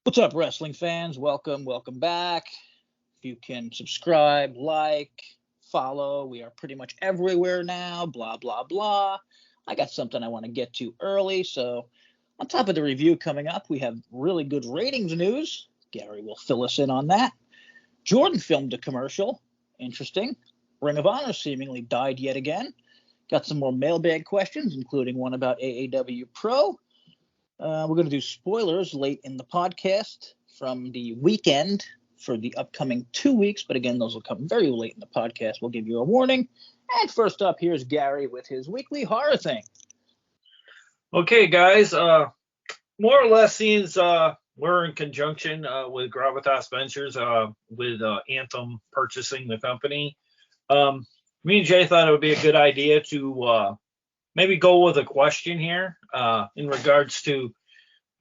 What's up, wrestling fans? Welcome back. If you can subscribe, like, follow, we are pretty much everywhere now, blah, blah, blah. I got something I want to get to early, so on top of the review coming up, we have really good ratings news. Gary will fill us in on that. Jordynne filmed a commercial. Interesting. Ring of Honor seemingly died yet again. Got some more mailbag questions, including one about AAW Pro. We're going to do spoilers late in the podcast from the weekend for the upcoming 2 weeks. But again, those will come very late in the podcast. We'll give you a warning. And first up, here's Gary with his weekly horror thing. Okay, guys. More or less, since we're in conjunction with Gravitas Ventures, with Anthem purchasing the company, me and Jay thought it would be a good idea to maybe go with a question here in regards to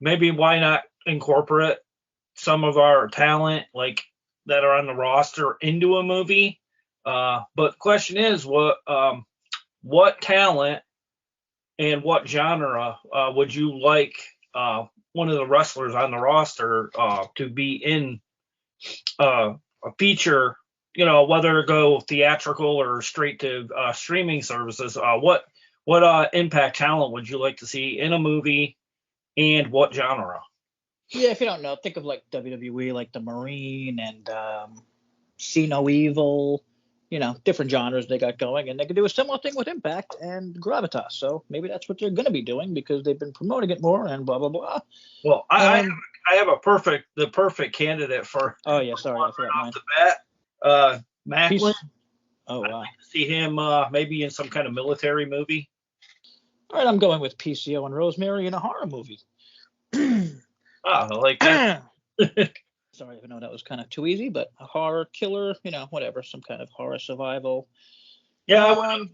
maybe why not incorporate some of our talent like that are on the roster into a movie. But the question is, what talent and what genre would you like one of the wrestlers on the roster to be in a feature? You know, whether it go theatrical or straight to streaming services. What Impact talent would you like to see in a movie, and what genre? Yeah, if you don't know, think of like WWE, like the Marine and See No Evil, different genres they got going. And they could do a similar thing with Impact and Gravitas. So maybe that's what they're going to be doing because they've been promoting it more and blah, blah, blah. Well, I have the perfect candidate for. Oh, yeah, sorry. I forgot off the bat. Macklin. Oh, wow. I'd like to see him maybe in some kind of military movie. All right, I'm going with PCO and Rosemary in a horror movie. I like that. Sorry, I know that was kind of too easy, but a horror killer, whatever, some kind of horror survival. Yeah, I went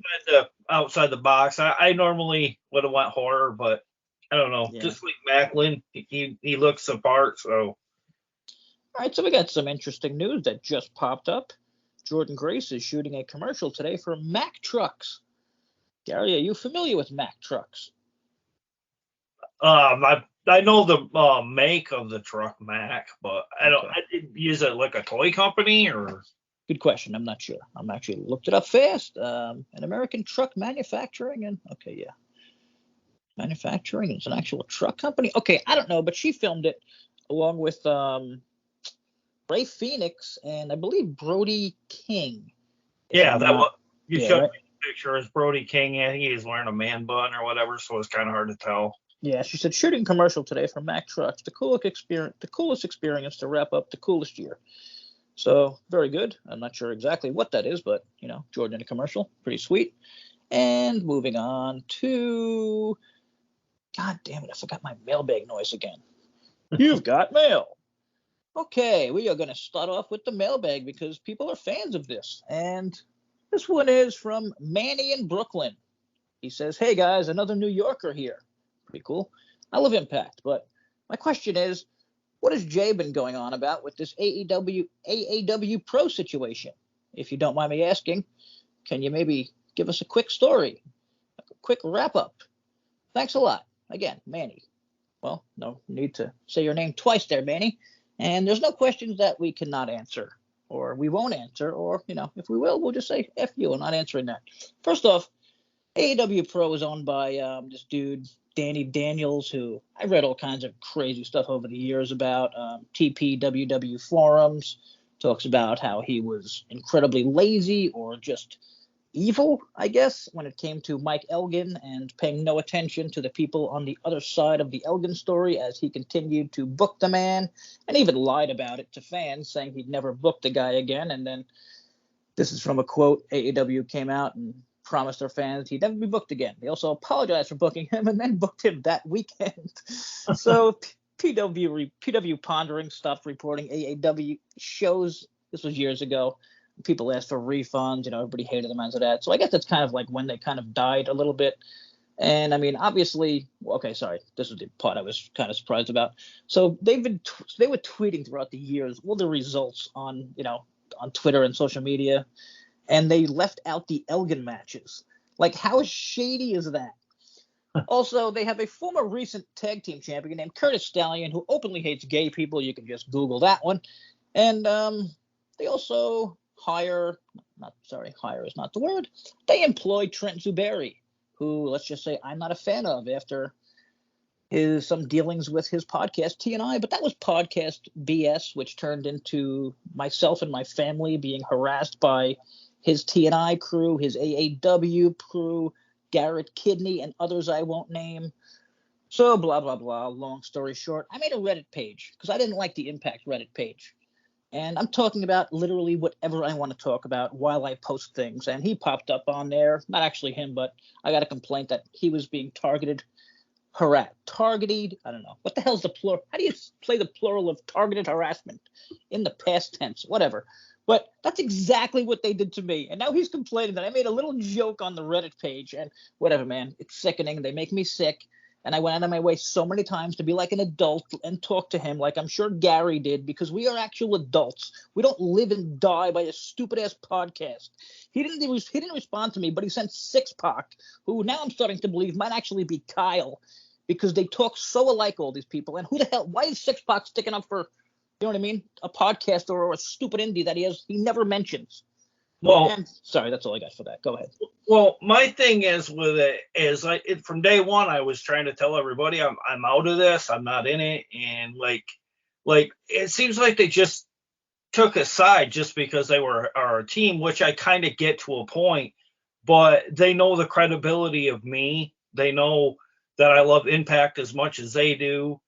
outside the box. I normally would have went horror, but I don't know. Yeah. Just like Macklin, he looks the part. So, all right, so we got some interesting news that just popped up. Jordynne Grace is shooting a commercial today for Mack Trucks. Gary, are you familiar with Mack Trucks? I know the make of the truck Mack, but I didn't use it like a toy company or. Good question. I'm not sure. I'm actually looked it up fast. An American truck manufacturing and manufacturing is an actual truck company. Okay, I don't know, but she filmed it along with Ray Phoenix and I believe Brody King. Yeah, you showed me the picture as Brody King. I think he was wearing a man bun or whatever, so it's kind of hard to tell. Yeah, she said shooting commercial today for Mack Trucks, the coolest experience to wrap up the coolest year. So very good. I'm not sure exactly what that is, but Jordynne in a commercial, pretty sweet. And moving on to, God damn it, I forgot my mailbag noise again. You've got mail. Okay, we are going to start off with the mailbag because people are fans of this. And this one is from Manny in Brooklyn. He says, hey guys, another New Yorker here. Pretty cool. I love Impact, but my question is, what has Jay been going on about with this AAW Pro situation? If you don't mind me asking, can you maybe give us a quick story, a quick wrap-up? Thanks a lot. Again, Manny. Well, no need to say your name twice there, Manny. And there's no questions that we cannot answer, or we won't answer, or, if we will, we'll just say F you and not answering that. First off, AAW Pro is owned by this dude, Danny Daniels, who I read all kinds of crazy stuff over the years about. TPWW forums, talks about how he was incredibly lazy or just evil, I guess, when it came to Mike Elgin and paying no attention to the people on the other side of the Elgin story as he continued to book the man and even lied about it to fans, saying he'd never booked the guy again. And then this is from a quote, AAW came out and promised their fans he'd never be booked again. They also apologized for booking him and then booked him that weekend. So PW Pondering stopped reporting AAW shows. This was years ago. People asked for refunds. Everybody hated them after that. So I guess that's kind of like when they kind of died a little bit. And I mean, obviously, okay, sorry. This was the part I was kind of surprised about. So they were tweeting throughout the years all the results on, on Twitter and social media. And they left out the Elgin matches. Like, how shady is that? Also, they have a former recent tag team champion named Curtis Stallion who openly hates gay people. You can just Google that one. And they also hire is not the word. They employ Trent Zuberi, who, let's just say, I'm not a fan of after some dealings with his podcast TNI, but that was podcast BS, which turned into myself and my family being harassed by his TNI crew, his AAW crew, Garrett Kidney, and others I won't name. So blah blah blah. Long story short, I made a Reddit page because I didn't like the Impact Reddit page. And I'm talking about literally whatever I want to talk about while I post things. And he popped up on there. Not actually him, but I got a complaint that he was being targeted. Targeted. I don't know. What the hell's the plural? How do you play the plural of targeted harassment in the past tense? Whatever. But that's exactly what they did to me. And now he's complaining that I made a little joke on the Reddit page. And whatever, man. It's sickening. They make me sick. And I went out of my way so many times to be like an adult and talk to him like I'm sure Gary did, because we are actual adults. We don't live and die by a stupid-ass podcast. He didn't respond to me, but he sent Six-Pac, who now I'm starting to believe might actually be Kyle, because they talk so alike, all these people. And who the hell – why is Six-Pac sticking up for, you know what I mean, a podcast or a stupid indie that he never mentions? Well, and, sorry, that's all I got for that. Go ahead. Well, my thing is with it is from day one, I was trying to tell everybody I'm out of this. I'm not in it. And like it seems like they just took a side just because they were our team, which I kind of get to a point, but they know the credibility of me. They know that I love Impact as much as they do.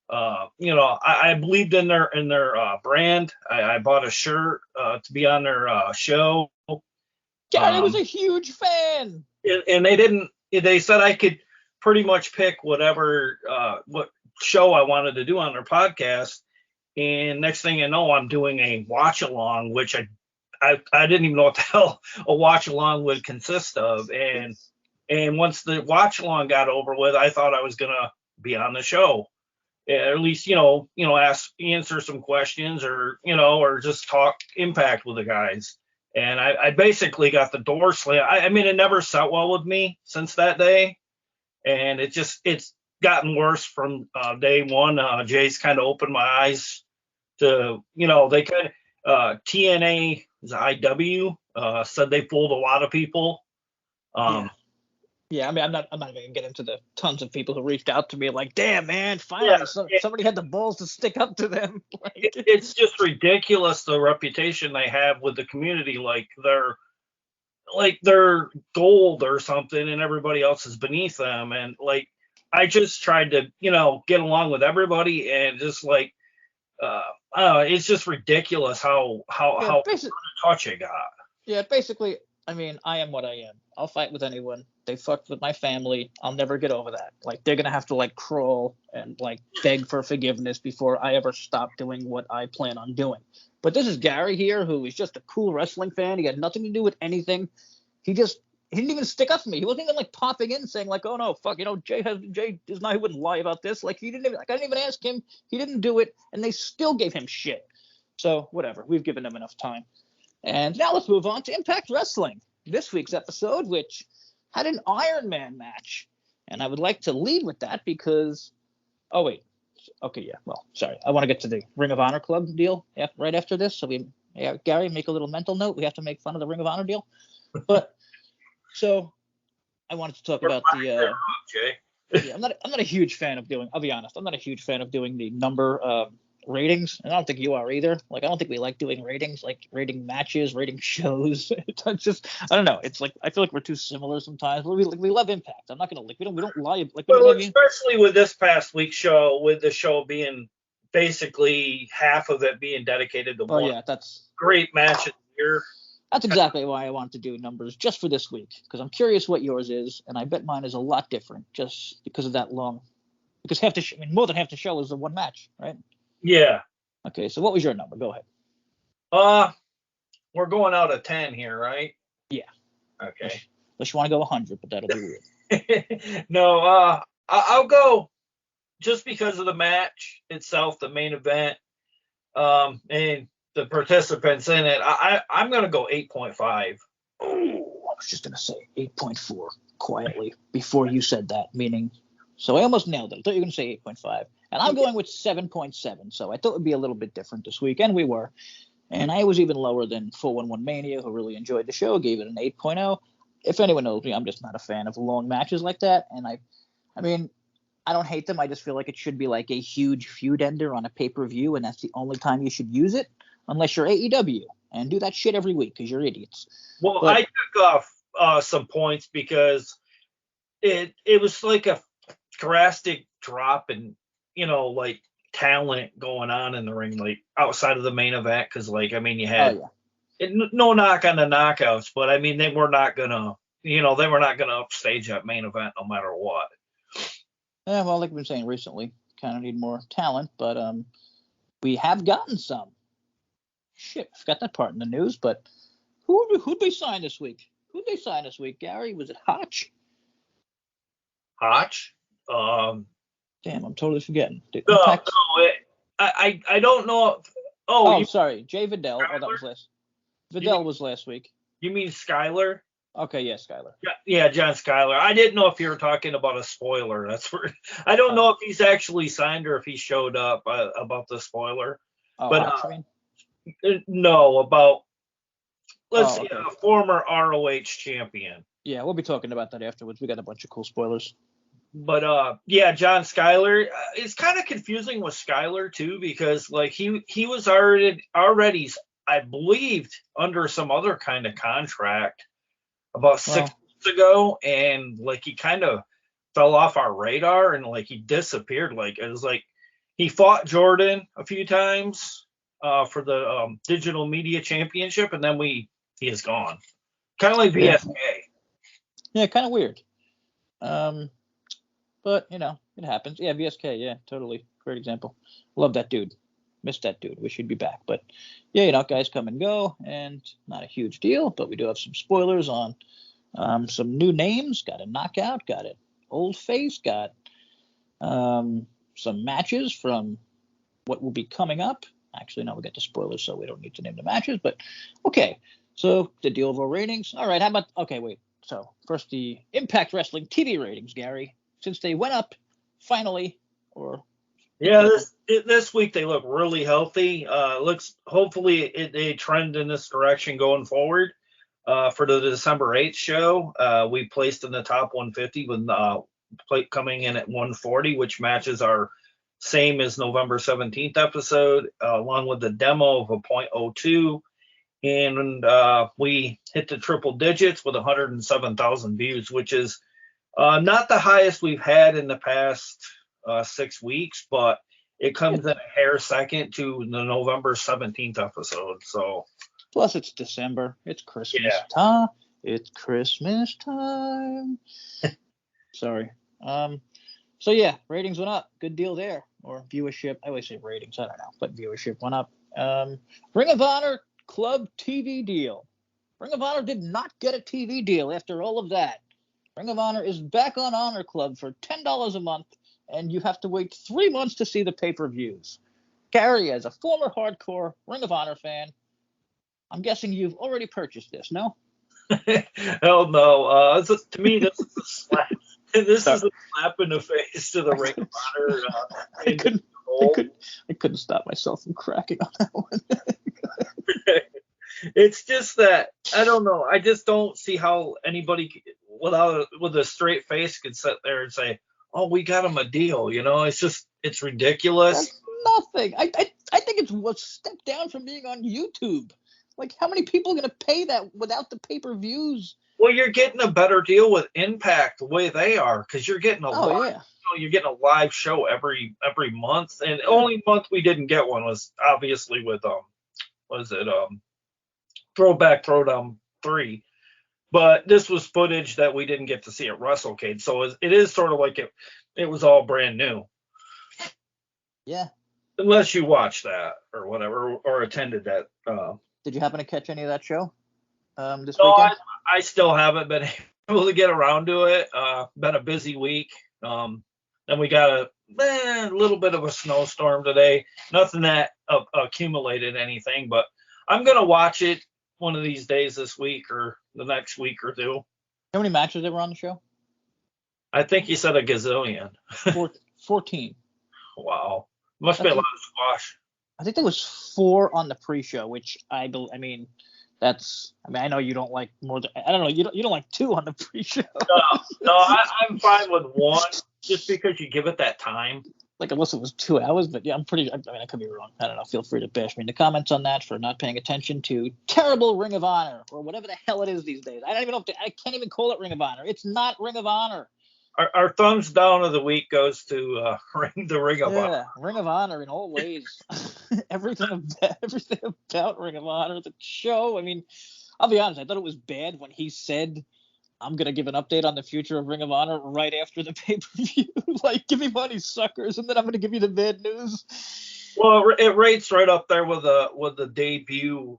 I believed in their brand. I bought a shirt to be on their show. Gary was a huge fan. And they said I could pretty much pick whatever what show I wanted to do on their podcast. And next thing you know, I'm doing a watch along, which I didn't even know what the hell a watch along would consist of. And once the watch along got over with, I thought I was gonna be on the show. At least, answer some questions or just talk Impact with the guys. And I basically got the door slammed. I mean, it never sat well with me since that day. And it's gotten worse from day one. Jay's kind of opened my eyes to, they kind of, TNA, IW, said they fooled a lot of people. Yeah, I mean, I'm not even gonna get into the tons of people who reached out to me like, damn, man, finally somebody had the balls to stick up to them. It's just ridiculous, the reputation they have with the community, like they're gold or something, and everybody else is beneath them. And I just tried to, get along with everybody, and just I don't know, it's just ridiculous how touch it got. Yeah, basically. I mean, I am what I am. I'll fight with anyone. They fucked with my family. I'll never get over that. They're going to have to, crawl and, beg for forgiveness before I ever stop doing what I plan on doing. But this is Gary here, who is just a cool wrestling fan. He had nothing to do with anything. He didn't even stick up for me. He wasn't even, popping in saying, oh, no, fuck, Jay is not, he wouldn't lie about this. I didn't even ask him. He didn't do it, and they still gave him shit. So, whatever. We've given him enough time. And now let's move on to Impact Wrestling. This week's episode, which had an Iron Man match. And I would like to lead with that because – oh, wait. Okay, yeah. Well, sorry. I want to get to the Ring of Honor Club deal right after this. So Gary, make a little mental note. We have to make fun of the Ring of Honor deal. But so I wanted to talk about the Jay. I'm not a huge fan of doing – I'll be honest. I'm not a huge fan of doing the number ratings, and I don't think you are either. I don't think we like doing ratings, rating matches, rating shows. It's just, I don't know. It's I feel like we're too similar sometimes. We love Impact. I'm not gonna we don't lie. Well, especially with this past week's show, with the show being basically half of it being dedicated to one that's great match of the year. That's exactly why I wanted to do numbers just for this week, because I'm curious what yours is, and I bet mine is a lot different just because of that long. Because more than half the show is the one match, right? Yeah. Okay, so what was your number? Go ahead. We're going out of 10 here, right? Yeah. Okay. Unless you want to go 100, but that'll be weird. No, I'll go just because of the match itself, the main event, and the participants in it. I'm going to go 8.5. Oh, I was just going to say 8.4. quietly before you said that, meaning, so I almost nailed it. I thought you were going to say 8.5. And I'm going with 7.7. So I thought it would be a little bit different this week, and we were. And I was even lower than 411 Mania, who really enjoyed the show, gave it an 8.0. If anyone knows me, I'm just not a fan of long matches like that. And I mean, I don't hate them. I just feel like it should be like a huge feud ender on a pay-per-view, and that's the only time you should use it, unless you're AEW. And do that shit every week because you're idiots. Well, But I took off some points because it was like a drastic drop in, like talent going on in the ring, like outside of the main event. Because, like, I mean, you had no knock on the knockouts, but I mean, they were not gonna upstage that main event no matter what. Yeah, well, like we've been saying recently, kind of need more talent, but we have gotten some. Shit, forgot that part in the news, but who'd we sign this week? Who'd they sign this week, Gary? Was it Hotch? Hotch? Damn, I'm totally forgetting. I don't know. Sorry, Jay Vidal. Skyler? Oh, that was last. Vidal was last week. You mean Skyler? Okay, yeah, Skyler. Yeah, John Skyler. I didn't know if you were talking about a spoiler. That's where I don't know if he's actually signed or if he showed up about the spoiler. Oh, but Hotch, you mean? No, about a former ROH champion. Yeah, we'll be talking about that afterwards. We got a bunch of cool spoilers. But yeah, John Skyler. It's kind of confusing with Skyler too, because like he was already I believed under some other kind of contract about 6 months ago, and like he kind of fell off our radar and like he disappeared. Like it was like he fought Jordynne a few times for the digital media championship, and then he is gone. Kind of like VSK. Yeah, kind of weird. But it happens. Yeah, VSK. Yeah, totally. Great example. Love that dude. Missed that dude. Wish he'd be back. But yeah, guys come and go, and not a huge deal. But we do have some spoilers on some new names. Got a knockout. Got an old face. Got some matches from what will be coming up. Actually, no, we got the spoilers, so we don't need to name the matches. But okay, so the deal of our ratings. All right, how about? Okay, wait. So first, the Impact Wrestling TV ratings, Gary, since they went up finally, this week they look really healthy. Hopefully they trend in this direction going forward. For the December 8th show, we placed in the top 150 with coming in at 140, which matches our same as November 17th episode, along with the demo of a .02. And we hit the triple digits with 107,000 views, which is not the highest we've had in the past 6 weeks, but it comes in a hair second to the November 17th episode. So plus it's December. It's Christmas time. It's Christmas time. Sorry. So yeah, ratings went up. Good deal there. Or viewership. I always say ratings. I don't know, but viewership went up. Ring of Honor Club TV deal. Ring of Honor did not get a TV deal after all of that. Ring of Honor is back on Honor Club for $10 a month, and you have to wait 3 months to see the pay-per-views. Gary, as a former hardcore Ring of Honor fan, I'm guessing you've already purchased this, no? Hell no. To me, this is a slap. This is a slap in the face to the Ring of Honor. I couldn't stop myself from cracking on that one. It's just that I don't know. I just don't see how anybody with a straight face could sit there and say, "Oh, we got him a deal." It's ridiculous. That's nothing. I think it's a step down from being on YouTube. Like, how many people are going to pay that without the pay-per-views? Well, you're getting a better deal with Impact the way they are, because you're getting you're getting a live show every month. And the only month we didn't get one was obviously with Throwback Throwdown 3. But this was footage that we didn't get to see at WrestleCade, so it is sort of like it was all brand new. Yeah. Unless you watched that or whatever, or attended that. Did you happen to catch any of that show this weekend? I still haven't been able to get around to it. Been a busy week. Then we got a little bit of a snowstorm today. Nothing that accumulated anything, but I'm going to watch it one of these days this week or the next week or two. How many matches there were on the show? I think you said a gazillion. 14. Wow. Must be a lot of squash. I think there was 4 on the pre-show, which I mean, I know you don't like more than, I don't know, you don't like 2 on the pre-show. No, I'm fine with 1, just because you give it that time. Like, unless it was 2 hours, but yeah, I mean, I could be wrong. I don't know. Feel free to bash me in the comments on that for not paying attention to terrible Ring of Honor, or whatever the hell it is these days. I don't even know I can't even call it Ring of Honor. It's not Ring of Honor. Our thumbs down of the week goes to the Ring of Honor. Yeah, Ring of Honor in all ways. everything about Ring of Honor, the show. I mean, I'll be honest. I thought it was bad when he said, "I'm gonna give an update on the future of Ring of Honor right after the pay-per-view." Like, give me money, suckers, and then I'm gonna give you the bad news. Well, it rates right up there with the debut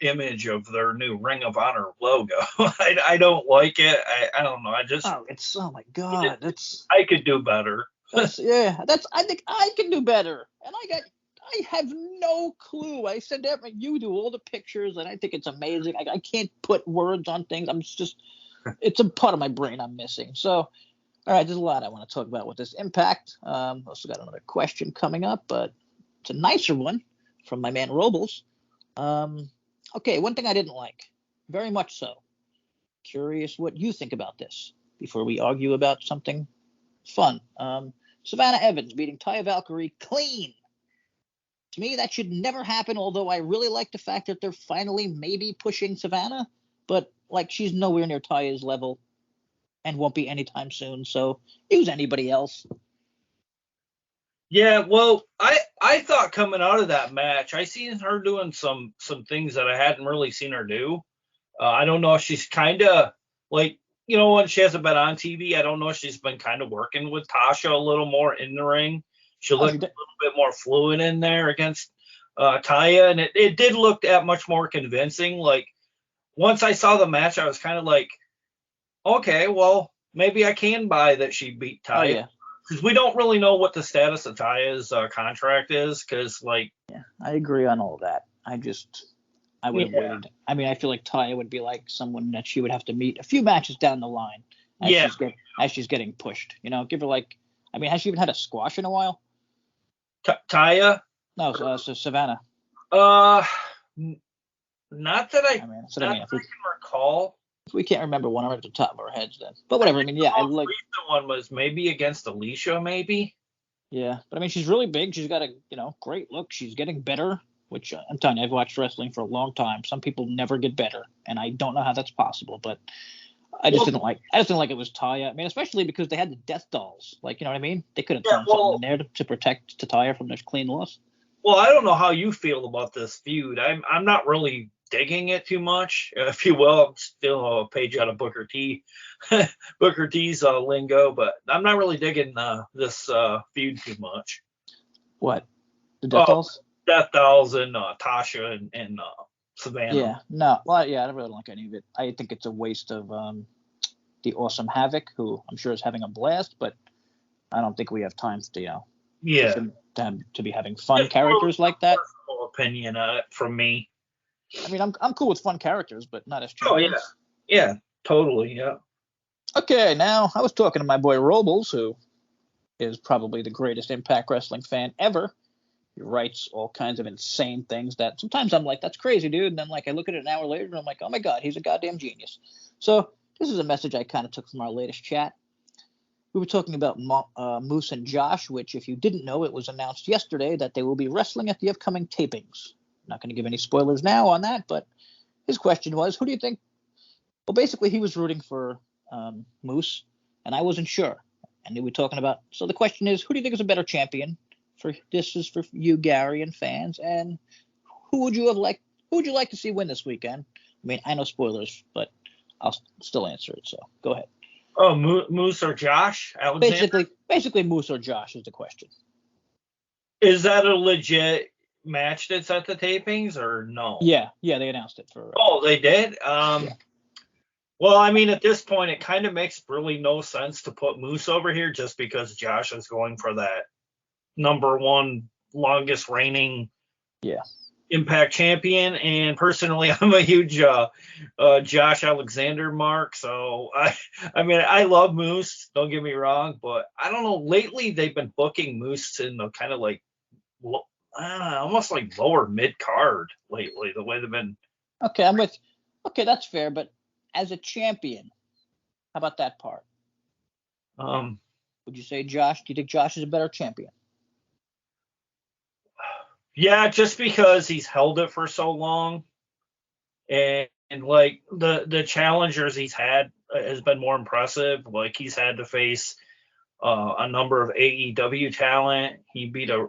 image of their new Ring of Honor logo. I don't like it. I don't know. Oh my god, I could do better. I think I can do better, and I have no clue. I said that you do all the pictures, and I think it's amazing. I can't put words on things. It's a part of my brain I'm missing. So, all right, there's a lot I want to talk about with this Impact. Also got another question coming up, but it's a nicer one from my man Robles. Okay, one thing I didn't like, very much so. Curious what you think about this before we argue about something fun. Savannah Evans beating Taya Valkyrie clean. To me, that should never happen, although I really like the fact that they're finally maybe pushing Savannah, but like, she's nowhere near Taya's level and won't be anytime soon, so use anybody else. Yeah, well, I thought coming out of that match, I seen her doing some things that I hadn't really seen her do. I don't know if she's kind of like, when she hasn't been on TV, I don't know if she's been kind of working with Tasha a little more in the ring. She looked a little bit more fluid in there against Taya, and it did look that much more convincing. Like, once I saw the match, I was kind of like, okay, well, maybe I can buy that she beat Taya. Oh, yeah. Because we don't really know what the status of Taya's contract is. Because, like, yeah, I agree on all that. I would have waited. I mean, I feel like Taya would be like someone that she would have to meet a few matches down the line as she's getting pushed. Give her like, I mean, has she even had a squash in a while? Taya? No, so Savannah. Not that I can recall. We can't remember one at the top of our heads then. But whatever. I mean, yeah, the recent one was maybe against Alicia, maybe. Yeah, but I mean, she's really big. She's got a great look. She's getting better, which I'm telling you, I've watched wrestling for a long time. Some people never get better, and I don't know how that's possible. But I just didn't like it was Taya. I mean, especially because they had the death dolls. Like, you know what I mean? They could have thrown something in there to protect Taya from this clean loss. Well, I don't know how you feel about this feud. I'm not really digging it too much, if you will. I'm still a page out of Booker T's lingo, but I'm not really digging this feud too much. What? The Death Dolls? Death Dolls and Tasha and Savannah. Yeah, no, well, yeah, I don't really like any of it. I think it's a waste of the awesome Havoc, who I'm sure is having a blast, but I don't think we have time to, to be having fun characters like that. Personal opinion from me. I mean, I'm cool with fun characters, but not as champions. Oh, yeah. Yeah, totally, yeah. Okay, now, I was talking to my boy Robles, who is probably the greatest Impact Wrestling fan ever. He writes all kinds of insane things that sometimes I'm like, that's crazy, dude. And then, like, I look at it an hour later, and I'm like, oh, my God, he's a goddamn genius. So this is a message I kind of took from our latest chat. We were talking about Moose and Josh, which, if you didn't know, it was announced yesterday that they will be wrestling at the upcoming tapings. Not going to give any spoilers now on that, but his question was, who do you think? Well, basically, he was rooting for Moose, and I wasn't sure. And we were talking about, so the question is, who do you think is a better champion? This is for you, Gary, and fans. And who would you like to see win this weekend? I mean, I know spoilers, but I'll still answer it. So go ahead. Oh, Moose or Josh? Alexander? Basically, Moose or Josh is the question. Is that a legit match that's at the tapings or no? Yeah, they announced it for. Oh, they did. Yeah. Well, I mean, at this point, it kind of makes really no sense to put Moose over here just because Josh is going for that number one longest reigning Impact champion, and personally, I'm a huge Josh Alexander mark. So I mean, I love Moose. Don't get me wrong, but I don't know. Lately, they've been booking Moose in the kind of like almost like lower mid card lately. The way they've been. Okay, I'm with. Okay, that's fair. But as a champion, how about that part? Would you say Josh? Do you think Josh is a better champion? Yeah, just because he's held it for so long, and like the challengers he's had has been more impressive. Like he's had to face a number of AEW talent. He beat a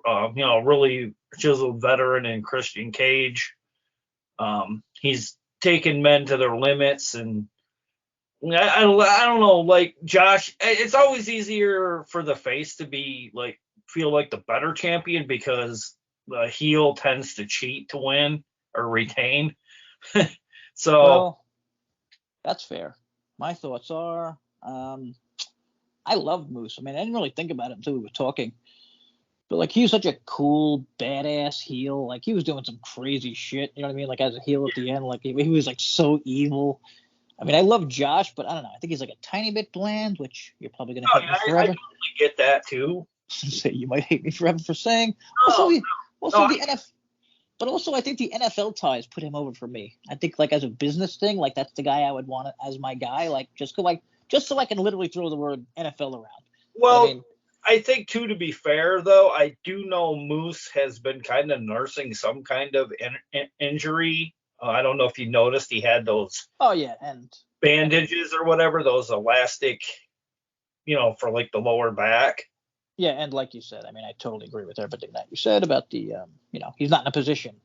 really chiseled veteran in Christian Cage. He's taken men to their limits, and I don't know. Like Josh, it's always easier for the face to be like feel like the better champion because the heel tends to cheat to win or retain. So Well, that's fair. My thoughts are, I love Moose. I mean, I didn't really think about it until we were talking. But like he was such a cool, badass heel. Like he was doing some crazy shit. You know what I mean? Like as a heel at the end, like he was like so evil. I mean, I love Josh, but I don't know. I think he's like a tiny bit bland, which you're probably gonna hate me forever. I totally get that too. So you might hate me forever for saying. The NFL, but also I think the NFL ties put him over for me. I think like as a business thing, like that's the guy I would want as my guy. Like just so I can literally throw the word NFL around. Well, I think too, to be fair though, I do know Moose has been kind of nursing some kind of injury. I don't know if you noticed he had those. Oh yeah, and bandages or whatever, those elastic, for like the lower back. Yeah, and like you said, I mean, I totally agree with everything that you said about the, he's not in a position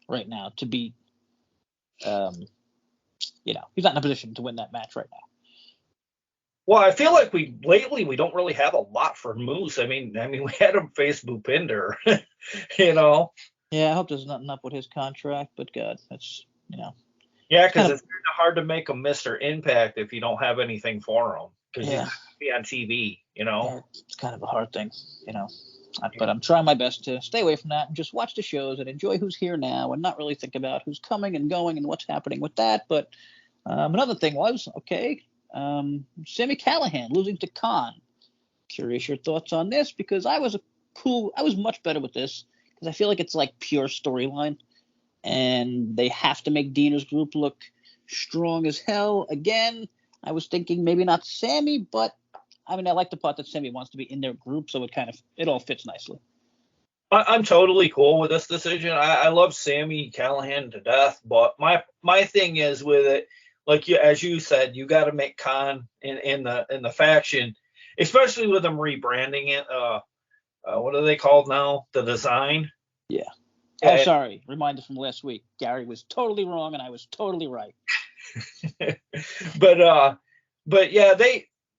right now to be, he's not in a position to win that match right now. Well, I feel like we don't really have a lot for Moose. I mean, we had him face Bhupinder, Yeah, I hope there's nothing up with his contract, but God, that's, Yeah, because it's kind of hard to make him Mr. Impact if you don't have anything for him. Because you have to be on TV, Yeah, it's kind of a hard thing, But I'm trying my best to stay away from that and just watch the shows and enjoy who's here now and not really think about who's coming and going and what's happening with that. But another thing was, Sami Callihan losing to Khan. Curious your thoughts on this because I was much better with this because I feel like it's like pure storyline and they have to make Dina's group look strong as hell. Again, I was thinking maybe not Sami, but I mean, I like the part that Sami wants to be in their group, so it all fits nicely. I'm totally cool with this decision. I love Sami Callihan to death, but my thing is with it, like as you said, you got to make Khan in the faction, especially with them rebranding it. What are they called now? The design. Yeah. Oh, sorry. Reminder from last week. Gary was totally wrong, and I was totally right. But yeah,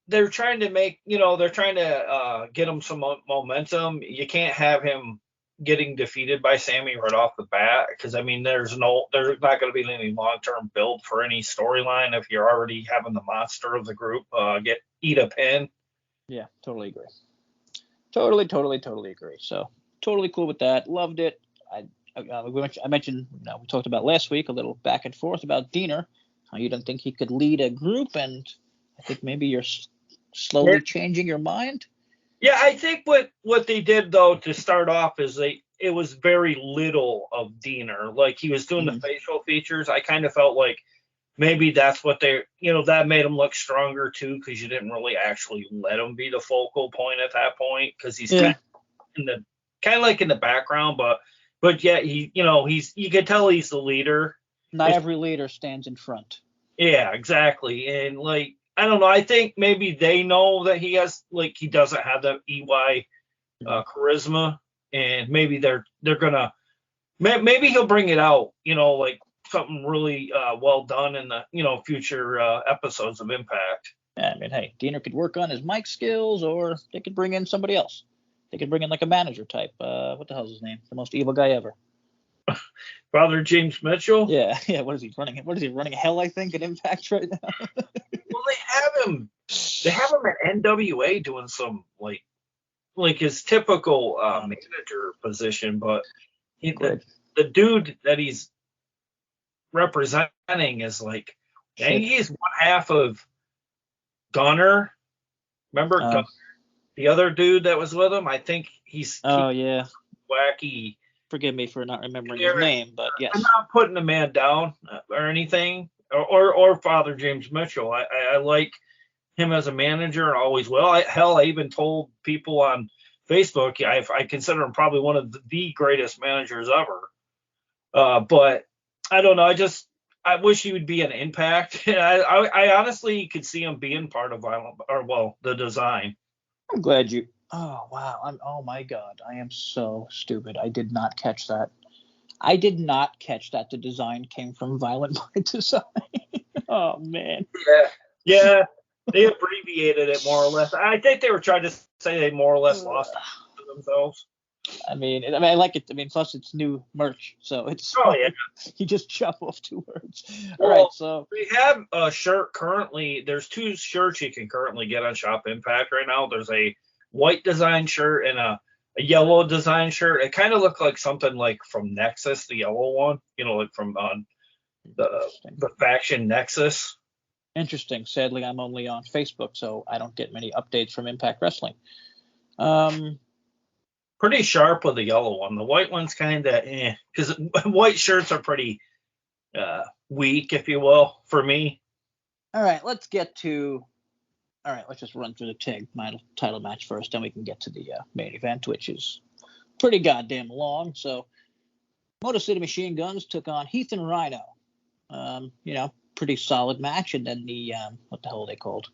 they're trying to make, they're trying to get him some momentum. You can't have him getting defeated by Sami right off the bat because I mean there's not going to be any long-term build for any storyline if you're already having the monster of the group eat a pin. Yeah, totally agree. Totally agree. So totally cool with that. Loved it. I mentioned, we talked about last week a little back and forth about Diener, how you don't think he could lead a group, and I think maybe you're slowly changing your mind. Yeah, I think what they did though to start off is it was very little of Diener. Like he was doing the facial features. I kind of felt like maybe that's what that made him look stronger too, because you didn't really actually let him be the focal point at that point because he's kind of like in the background, but yeah, you can tell he's the leader. Not every leader stands in front. Yeah, exactly. And like, I don't know. I think maybe they know that he doesn't have that EY charisma, and maybe they're gonna maybe he'll bring it out. Like something really well done in the future episodes of Impact. Yeah, I mean, hey, Diener could work on his mic skills, or they could bring in somebody else. They could bring in like a manager type. What the hell's his name? The most evil guy ever. Father James Mitchell. Yeah. What is he running? What is he running? Hell, I think, at Impact right now. Well, they have him at NWA doing some like his typical manager position, but The dude that he's representing is like, dang, he's one half of Gunner. Remember Gunner, the other dude that was with him? I think he's wacky. Forgive me for not remembering his name, but yes. I'm not putting the man down or anything, or Father James Mitchell. I like him as a manager and always will. I even told people on Facebook, I consider him probably one of the greatest managers ever. But I don't know. I wish he would be an Impact. I honestly could see him being part of the design. I'm glad you. Oh wow! Oh my God! I am so stupid. I did not catch that. The design came from Violent by Design. Oh man. Yeah. They abbreviated it more or less. I think they were trying to say they more or less lost themselves. I mean, I like it. I mean, plus it's new merch, so it's. Oh yeah. You just chop off 2 words. Well, all right, so we have a shirt currently. There's 2 shirts you can currently get on Shop Impact right now. There's a white design shirt and a yellow design shirt. It kind of looked like something like from Nexus, the yellow one. Like from the faction Nexus. Interesting. Sadly, I'm only on Facebook, so I don't get many updates from Impact Wrestling. Pretty sharp with the yellow one. The white one's kind of because white shirts are pretty weak, if you will, for me. All right, let's just run through the tag title match first, then we can get to the main event, which is pretty goddamn long. So, Motor City Machine Guns took on Heath and Rhino. Pretty solid match, and then the what the hell are they called?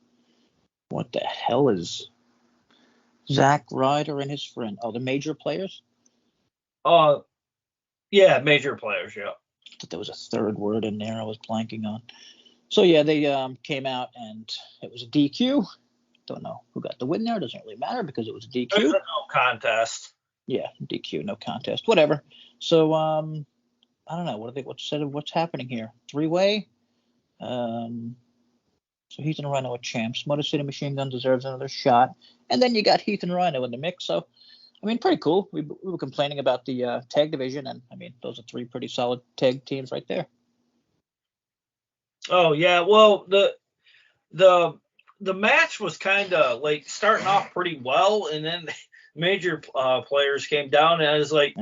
What the hell is Zack Ryder and his friend? Oh, the Major Players? Yeah, Major Players, yeah. I thought there was a third word in there I was blanking on. So, yeah, they came out, and it was a DQ. Don't know who got the win there. It doesn't really matter because it was a DQ. It was a no contest. Yeah, DQ, no contest, whatever. So, I don't know. What's happening here? 3-way? So Heath and Rhino are champs. Motor City Machine Gun deserves another shot. And then you got Heath and Rhino in the mix. So, I mean, pretty cool. We were complaining about the tag division, and, I mean, those are 3 pretty solid tag teams right there. Oh, yeah. Well, the match was kind of like starting off pretty well, and then Major Players came down, and I was like,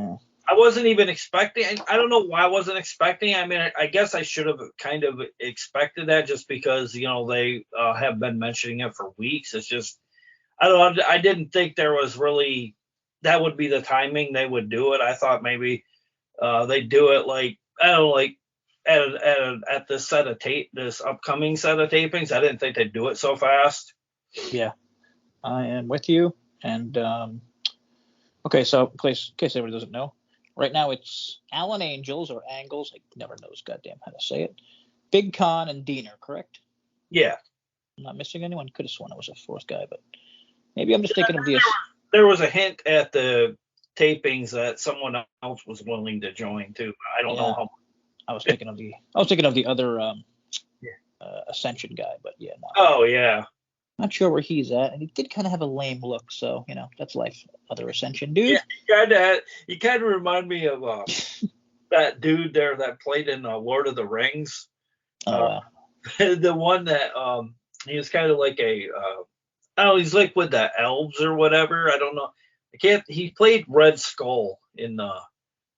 I wasn't even expecting. I don't know why I wasn't expecting. I mean, I guess I should have kind of expected that just because, they have been mentioning it for weeks. It's just, I don't know. I didn't think there was really, that would be the timing they would do it. I thought maybe they'd do it like, I don't know, like at this this upcoming set of tapings. I didn't think they'd do it so fast. Yeah, I am with you. And, okay, so in case everybody doesn't know, right now it's Alan Angels or Angles. I never knows goddamn how to say it. Big Con and Diener, correct? Yeah. I'm not missing anyone. Could have sworn I was a 4th guy, but maybe I'm just thinking of the. There was a hint at the tapings that someone else was willing to join too. I don't know how. I was thinking of the other Ascension guy, but yeah. No. Oh yeah. Not sure where he's at, and he did kind of have a lame look, so that's life. Other Ascension dude. Yeah, he kind of remind me of that dude there that played in Lord of the Rings. The one that he was kind of like he's like with the elves or whatever. I don't know. He played Red Skull in the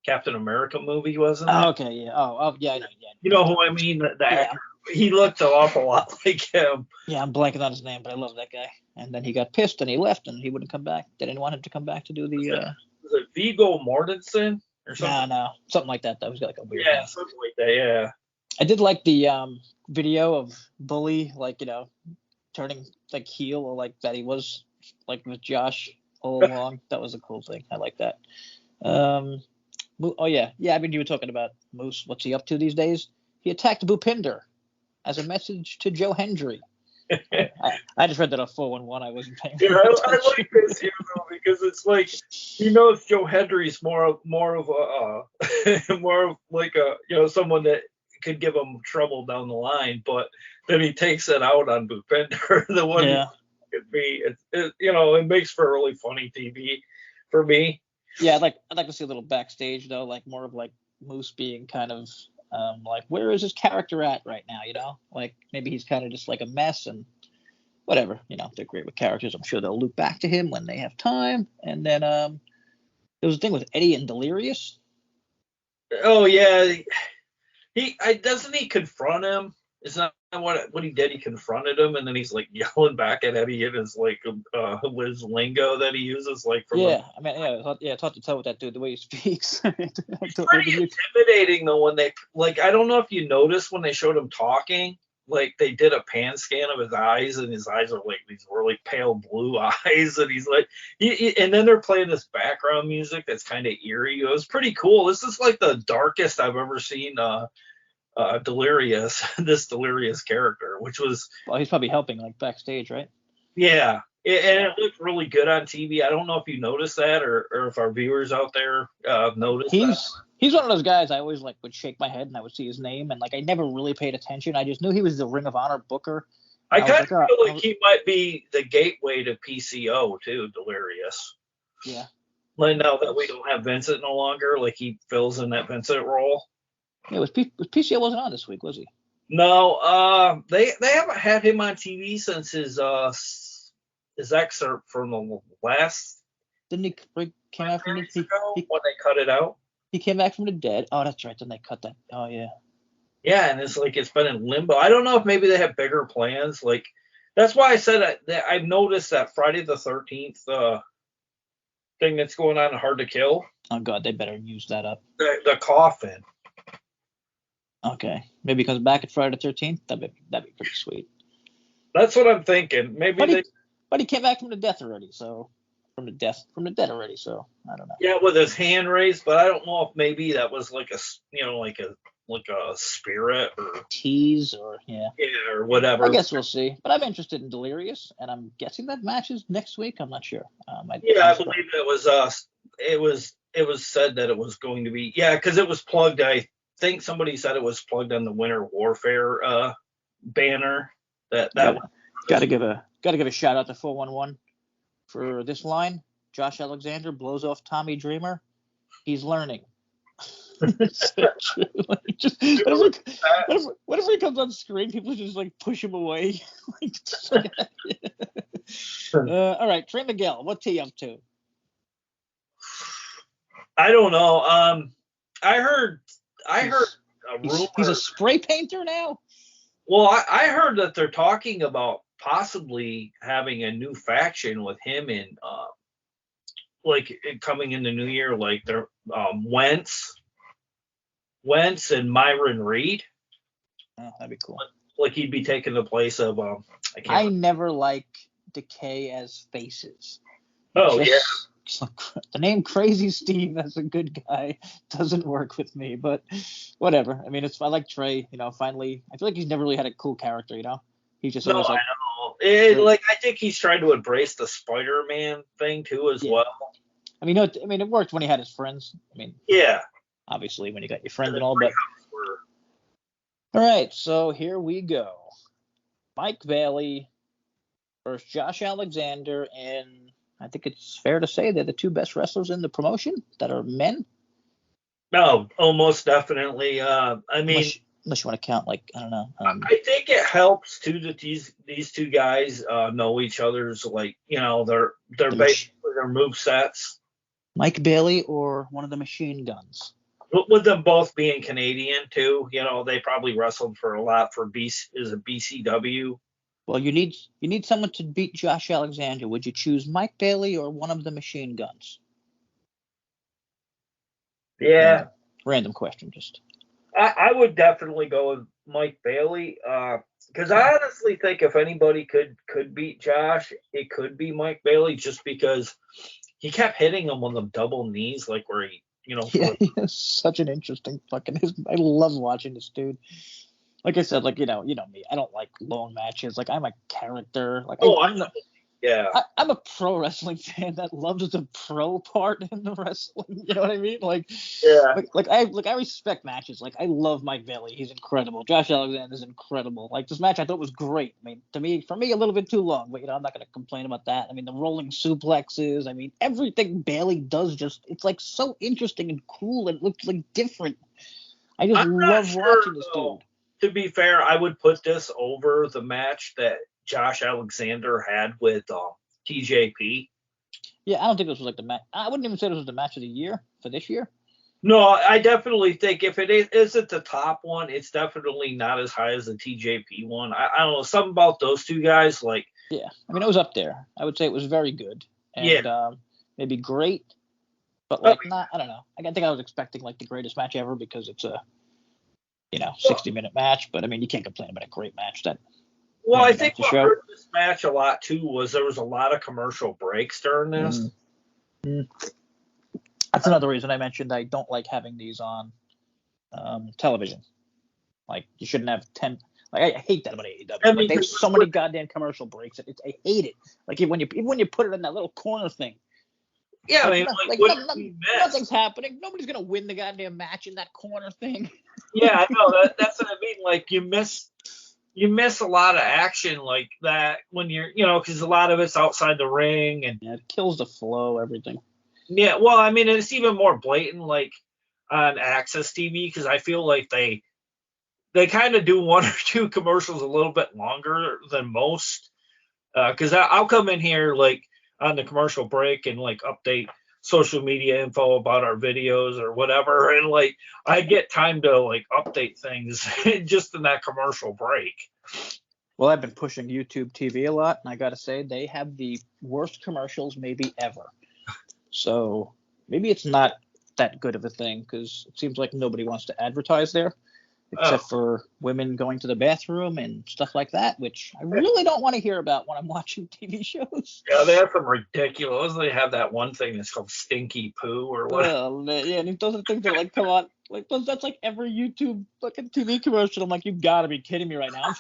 Captain America movie, wasn't it? Oh, okay, yeah. Oh, yeah. You know who I mean? The actor. He looked an awful lot like him. Yeah, I'm blanking on his name, but I love that guy. And then he got pissed and he left and he wouldn't come back. They didn't want him to come back to do the. Was it Viggo Mortensen or something? No, something like that. That was like a weird. Yeah, something like that. Yeah. I did like the video of Bully, turning heel, or like that he was with Josh all along. That was a cool thing. I like that. Oh yeah. I mean, you were talking about Moose. What's he up to these days? He attacked Bhupinder as a message to Joe Hendry. I just read that on 411. I wasn't paying attention. I like this here though because it's like he knows Joe Hendry's more of like someone that could give him trouble down the line, but then he takes it out on Bhupinder, the one could be. It makes for really funny TV for me. Yeah, I'd like to see a little backstage though, like more of like Moose being kind of like where is his character at right now, you know? Like maybe he's kind of just like a mess and whatever, you know. They're great with characters. I'm sure they'll loop back to him when they have time. And then there was a thing with Eddie and Delirious. Oh yeah, doesn't he confront him? It's not what he did. He confronted him, and then he's like yelling back at Eddie in his like his lingo that he uses, like from Yeah, I mean, it's hard to tell with that dude the way he speaks. He's pretty intimidating though. When they like, I don't know if you noticed when they showed him talking, like they did a pan scan of his eyes, and his eyes are like these really pale blue eyes, and he's like, and then they're playing this background music that's kind of eerie. It was pretty cool. This is like the darkest I've ever seen. Delirious, this Delirious character, which was Well, he's probably helping like backstage, right? yeah, and it looked really good on TV. I don't know if you noticed that or if our viewers out there noticed that. He's one of those guys I always like would shake my head and I would see his name and like I never really paid attention. I just knew he was the Ring of Honor booker. I kind of feel like he might be the gateway to PCO too, Delirious. Yeah. Like now that we don't have Vincent no longer, like he fills in that Vincent role. Yeah, PCO wasn't on this week, was he? No, they haven't had him on TV since his excerpt from the last. Didn't he came out from when they cut it out? He came back from the dead. Oh, that's right. Then they cut that. Oh yeah. Yeah, and it's like it's been in limbo. I don't know if maybe they have bigger plans. Like that's why I said that I've noticed that Friday the 13th thing that's going on in Hard to Kill. Oh God, they better use that up. The coffin. Okay, maybe he comes back at Friday the 13th. That'd be pretty sweet. That's what I'm thinking. Maybe but he came back from the death already, so from the dead already. So I don't know. Yeah, with his hand raised, but I don't know if maybe that was like a spirit or tease or or whatever. I guess we'll see. But I'm interested in Delirious, and I'm guessing that matches next week. I'm not sure. I believe it was said that it was going to be because it was plugged. I think somebody said it was plugged on the Winter Warfare banner. Gotta give a shout out to 411 for this line. Josh Alexander blows off Tommy Dreamer. He's learning. So true. Like, just whenever he comes on screen, people just like push him away. All right, Trey Miguel, what's he up to? I don't know. I heard a rumor. He's a spray painter now. Well, I heard that they're talking about possibly having a new faction with him in like coming in the new year, like they're Wentz and Myron Reed. Oh, that'd be cool. Like he'd be taking the place of I never like Decay as faces. Oh yeah. The name Crazy Steve as a good guy doesn't work with me, but whatever. I mean, I like Trey. You know, finally, I feel like he's never really had a cool character. You know, he's just always like. I know. I think he's trying to embrace the Spider-Man thing too as well. I mean, it worked when he had his friends. I mean, yeah. Obviously, when you got your friends and all, but. All right, so here we go. Mike Bailey versus Josh Alexander, and I think it's fair to say they're the two best wrestlers in the promotion that are men. No, almost definitely. I mean, unless you want to count, like, I don't know. I think it helps too that these two guys know each other's, like, you know, their basically their move sets. Mike Bailey or one of the Machine Guns. With them both being Canadian too, you know, they probably wrestled for a lot for BCW. Well, you need someone to beat Josh Alexander. Would you choose Mike Bailey or one of the Machine Guns? Yeah. Random question, just. I would definitely go with Mike Bailey, because I honestly think if anybody could beat Josh, it could be Mike Bailey, just because he kept hitting him on the double knees, like where he, you know. Yeah, he is such an interesting fucking. I love watching this dude. Like I said, like, you know me. I don't like long matches. Like, I'm a character. Like, Yeah. I'm a pro wrestling fan that loves the pro part in the wrestling. You know what I mean? Yeah. I respect matches. Like I love Mike Bailey. He's incredible. Josh Alexander's incredible. Like this match I thought was great. I mean, for me a little bit too long, but I'm not gonna complain about that. I mean the rolling suplexes. I mean everything Bailey does it's like so interesting and cool and looks like different. I just I'm not love sure, watching this though. dude. To be fair, I would put this over the match that Josh Alexander had with TJP. Yeah, I don't think this was like the match. I wouldn't even say this was the match of the year for this year. No, I definitely think if it isn't the top one, it's definitely not as high as the TJP one. I don't know, something about those two guys, like. Yeah, I mean it was up there. I would say it was very good Yeah. and maybe great, but I like not. I don't know. I think I was expecting like the greatest match ever because it's a 60-minute match. But I mean you can't complain about a great match that. Well, I Main think event the what show. hurt this match a lot too was there was a lot of commercial breaks during this. That's another reason I mentioned I don't like having these on television. Like you shouldn't have 10. Like I hate that about AAW. I mean, Like they have so many goddamn commercial breaks. I hate it. Like even when you put it in that little corner thing. Yeah, I mean, nothing's happening. Nobody's gonna win the goddamn match in that corner thing. Yeah, I know that's what I mean. Like you miss a lot of action like that when you're, because a lot of it's outside the ring and it kills the flow, everything. Yeah, well, I mean, it's even more blatant like on Access TV because I feel like they kind of do one or two commercials a little bit longer than most. Because I'll come in here like on the commercial break and like update social media info about our videos or whatever, and like I get time to like update things just in that commercial break. Well, I've been pushing YouTube TV a lot, and I gotta say they have the worst commercials maybe ever. So maybe it's not that good of a thing because it seems like nobody wants to advertise there. Except for women going to the bathroom and stuff like that, which I really don't want to hear about when I'm watching TV shows. Yeah, they have some ridiculous. They have that one thing that's called Stinky Poo or what. Oh, man. Yeah, and those are things that like come on. Like that's like every YouTube fucking TV commercial. I'm like, you gotta be kidding me right now. I'm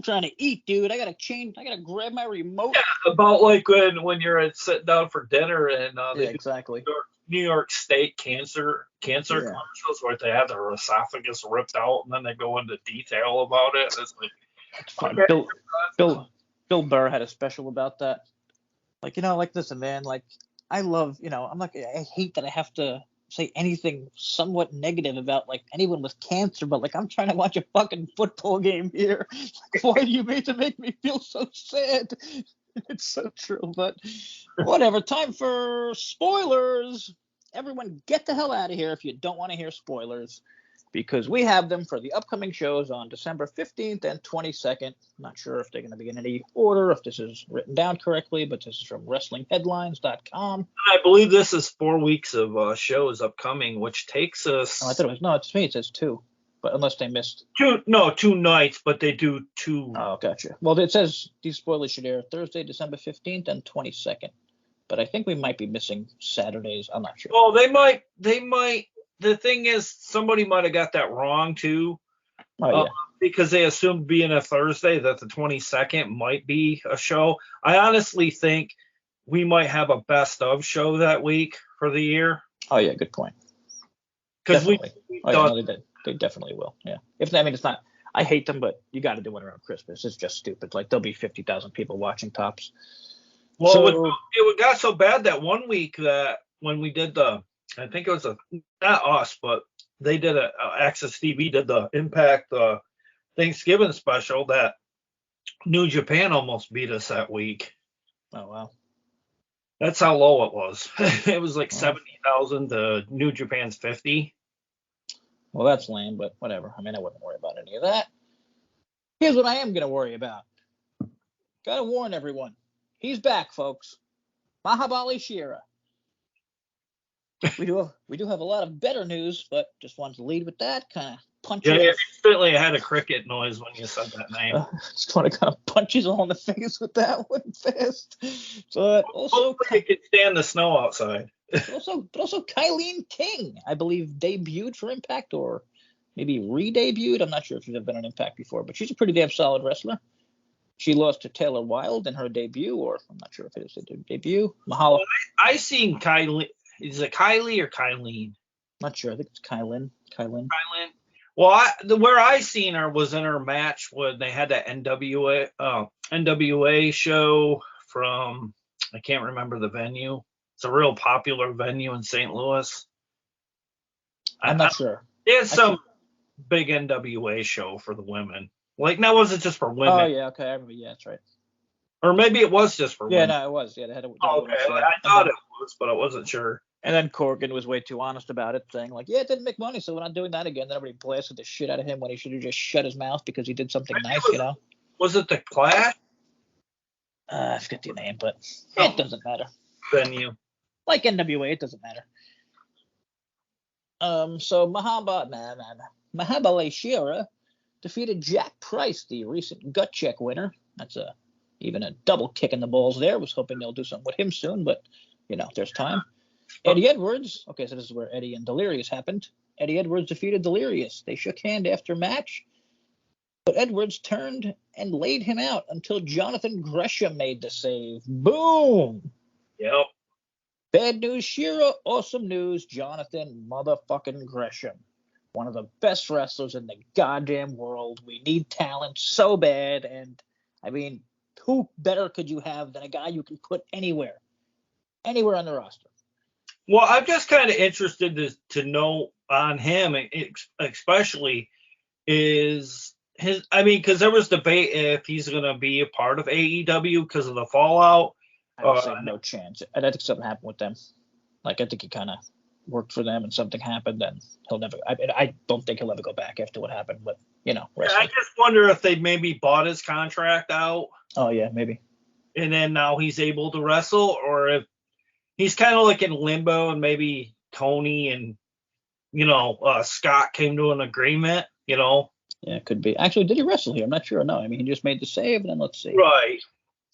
trying to eat, dude. I gotta grab my remote. Yeah, about like when you're sitting down for dinner and yeah, exactly. New York State cancer commercials where they have their esophagus ripped out and then they go into detail about it. It's like it's fun. Okay. Bill Burr had a special about that. Like, listen, man, like I love, I hate that I have to say anything somewhat negative about like anyone with cancer, but like I'm trying to watch a fucking football game here. Like, why do you make me feel so sad? It's so true, but whatever. Time for spoilers. Everyone get the hell out of here if you don't want to hear spoilers, because we have them for the upcoming shows on December 15th and 22nd. Not sure if they're going to be in any order, if this is written down correctly, but this is from WrestlingHeadlines.com. I believe this is 4 weeks of shows upcoming, which takes us. Oh, I thought it was no. It's me. It says 2, but unless they missed 2 nights, but they do 2. Oh, gotcha. Well, it says these spoilers should air Thursday, December 15th and 22nd, but I think we might be missing Saturdays. I'm not sure. Well, they might. The thing is, somebody might have got that wrong too. Oh, yeah. Because they assumed being a Thursday that the 22nd might be a show. I honestly think we might have a best of show that week for the year. Oh, yeah, good point. Because they definitely will. Yeah. It's not. I hate them, but you got to do it around Christmas. It's just stupid. Like there'll be 50,000 people watching tops. Well, so, it got so bad that one week that when we did I think it was not us, but they did Access TV did the Impact Thanksgiving special that New Japan almost beat us that week. Oh, wow. That's how low it was. It was like 70,000 to New Japan's 50. Well, that's lame, but whatever. I mean, I wouldn't worry about any of that. Here's what I am going to worry about. Got to warn everyone. He's back, folks. Mahabali Shera. We do have a lot of better news, but just wanted to lead with that. Kind of punch. Yeah, instantly I had a cricket noise when you said that name. Just want to kind of punch his all in the face with that one fast. But also, you could stand the snow outside. But also Kylene King, I believe, debuted for Impact or maybe re-debuted. I'm not sure if she's ever been on Impact before, but she's a pretty damn solid wrestler. She lost to Taylor Wilde in her debut, or I'm not sure if it is her debut. Mahal. Well, I seen Kylie. Is it Kylie or Kylene? Not sure. I think it's Kylan. Kylan. Well, where I seen her was in her match when they had that NWA show from, I can't remember the venue. It's a real popular venue in St. Louis. I'm not sure. They had some big NWA show for the women. Like, that wasn't just for women. Oh, yeah, okay. I remember. Yeah, that's right. Or maybe it was just for women. Yeah, no, it was. Yeah, they had a okay, I thought it was, but I wasn't sure. And then Corgan was way too honest about it, saying, like, yeah, it didn't make money, so we're not doing that again. Then everybody blasted the shit out of him when he should have just shut his mouth because he did something nice, you know? Was it the Clash? I forget the name, but it doesn't matter. Venue. Like NWA, it doesn't matter. So Mahabale Shira defeated Jack Price, the recent gut check winner. That's even a double kick in the balls there. Was hoping they'll do something with him soon, but, you know, there's time. Eddie Edwards. Okay, so this is where Eddie and Delirious happened. Eddie Edwards defeated Delirious. They shook hand after match, but Edwards turned and laid him out until Jonathan Gresham made the save. Boom! Yep. Bad news, Shira. Awesome news, Jonathan motherfucking Gresham. One of the best wrestlers in the goddamn world. We need talent so bad, and, I mean, who better could you have than a guy you can put anywhere on the roster? Well, I'm just kind of interested to know on him, especially is his. I mean, because there was debate if he's going to be a part of AEW because of the fallout. I would say no chance. I think something happened with them. Like, I think he kind of worked for them and something happened, and he'll never. I don't think he'll ever go back after what happened. But, you know, wrestling. I just wonder if they maybe bought his contract out. Oh yeah, maybe. And then now he's able to wrestle, or if he's kind of like in limbo, and maybe Tony and, you know, Scott came to an agreement, you know. Yeah, it could be. Actually, did he wrestle here? I'm not sure. No, I mean, he just made the save, and then let's see. Right.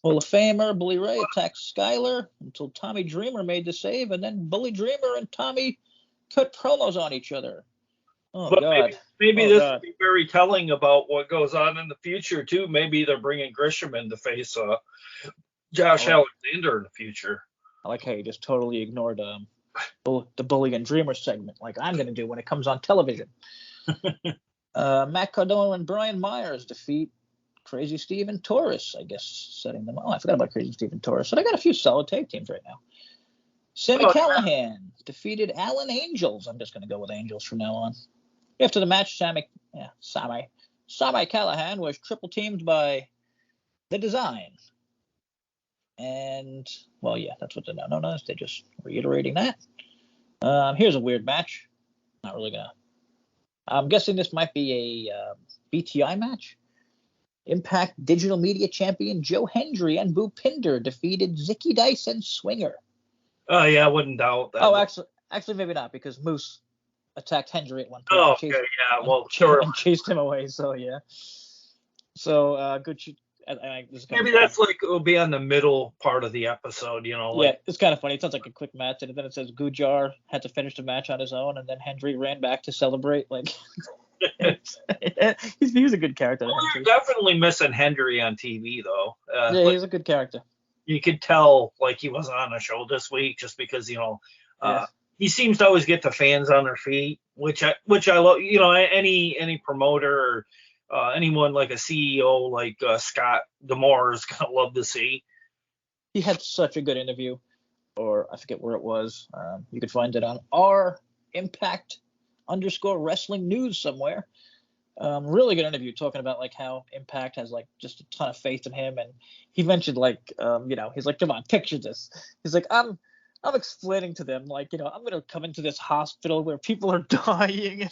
Hall of Famer Bully Ray attacked Skyler until Tommy Dreamer made the save, and then Bully Dreamer and Tommy cut promos on each other. Oh, but God. Maybe this would be very telling about what goes on in the future, too. Maybe they're bringing Grisham in to face Josh Alexander in the future. I like how you just totally ignored the Bully and Dreamer segment, like I'm going to do when it comes on television. Matt Cardona and Brian Myers defeat Crazy Steve and Taurus, I guess, setting them. Oh, I forgot about Crazy Steve and Taurus. So they got a few solid tag teams right now. Sammy Callahan defeated Alan Angels. I'm just going to go with Angels from now on. After the match, Sammy Callahan was triple teamed by The Design. And, well, yeah, that's what they're known as. They're just reiterating that. Here's a weird match. Not really going to. I'm guessing this might be a BTI match. Impact Digital Media Champion Joe Hendry and Boo Pinder defeated Zicky Dice and Swinger. Oh, yeah, I wouldn't doubt that. Oh, actually, maybe not, because Moose attacked Hendry at one point. Oh, okay, yeah, well, sure. And chased him away, so, yeah. So, good. Maybe that's like it will be on the middle part of the episode, you know. Yeah, it's kind of funny. It sounds like a quick match, and then it says Gujar had to finish the match on his own, and then Hendry ran back to celebrate. Like, he was a good character. Well, you're definitely missing Hendry on TV, though. Yeah, he's a good character. You could tell, like, he wasn't on a show this week just because, you know, he seems to always get the fans on their feet, which I love. You know, any promoter or anyone like a CEO like Scott D'Amore is gonna love to see. He had such a good interview, or I forget where it was. You could find it on our Impact_Wrestling News somewhere. Really good interview talking about like how Impact has like just a ton of faith in him, and he mentioned like you know, he's like, come on, picture this. He's like, I'm explaining to them, like, you know, I'm going to come into this hospital where people are dying. And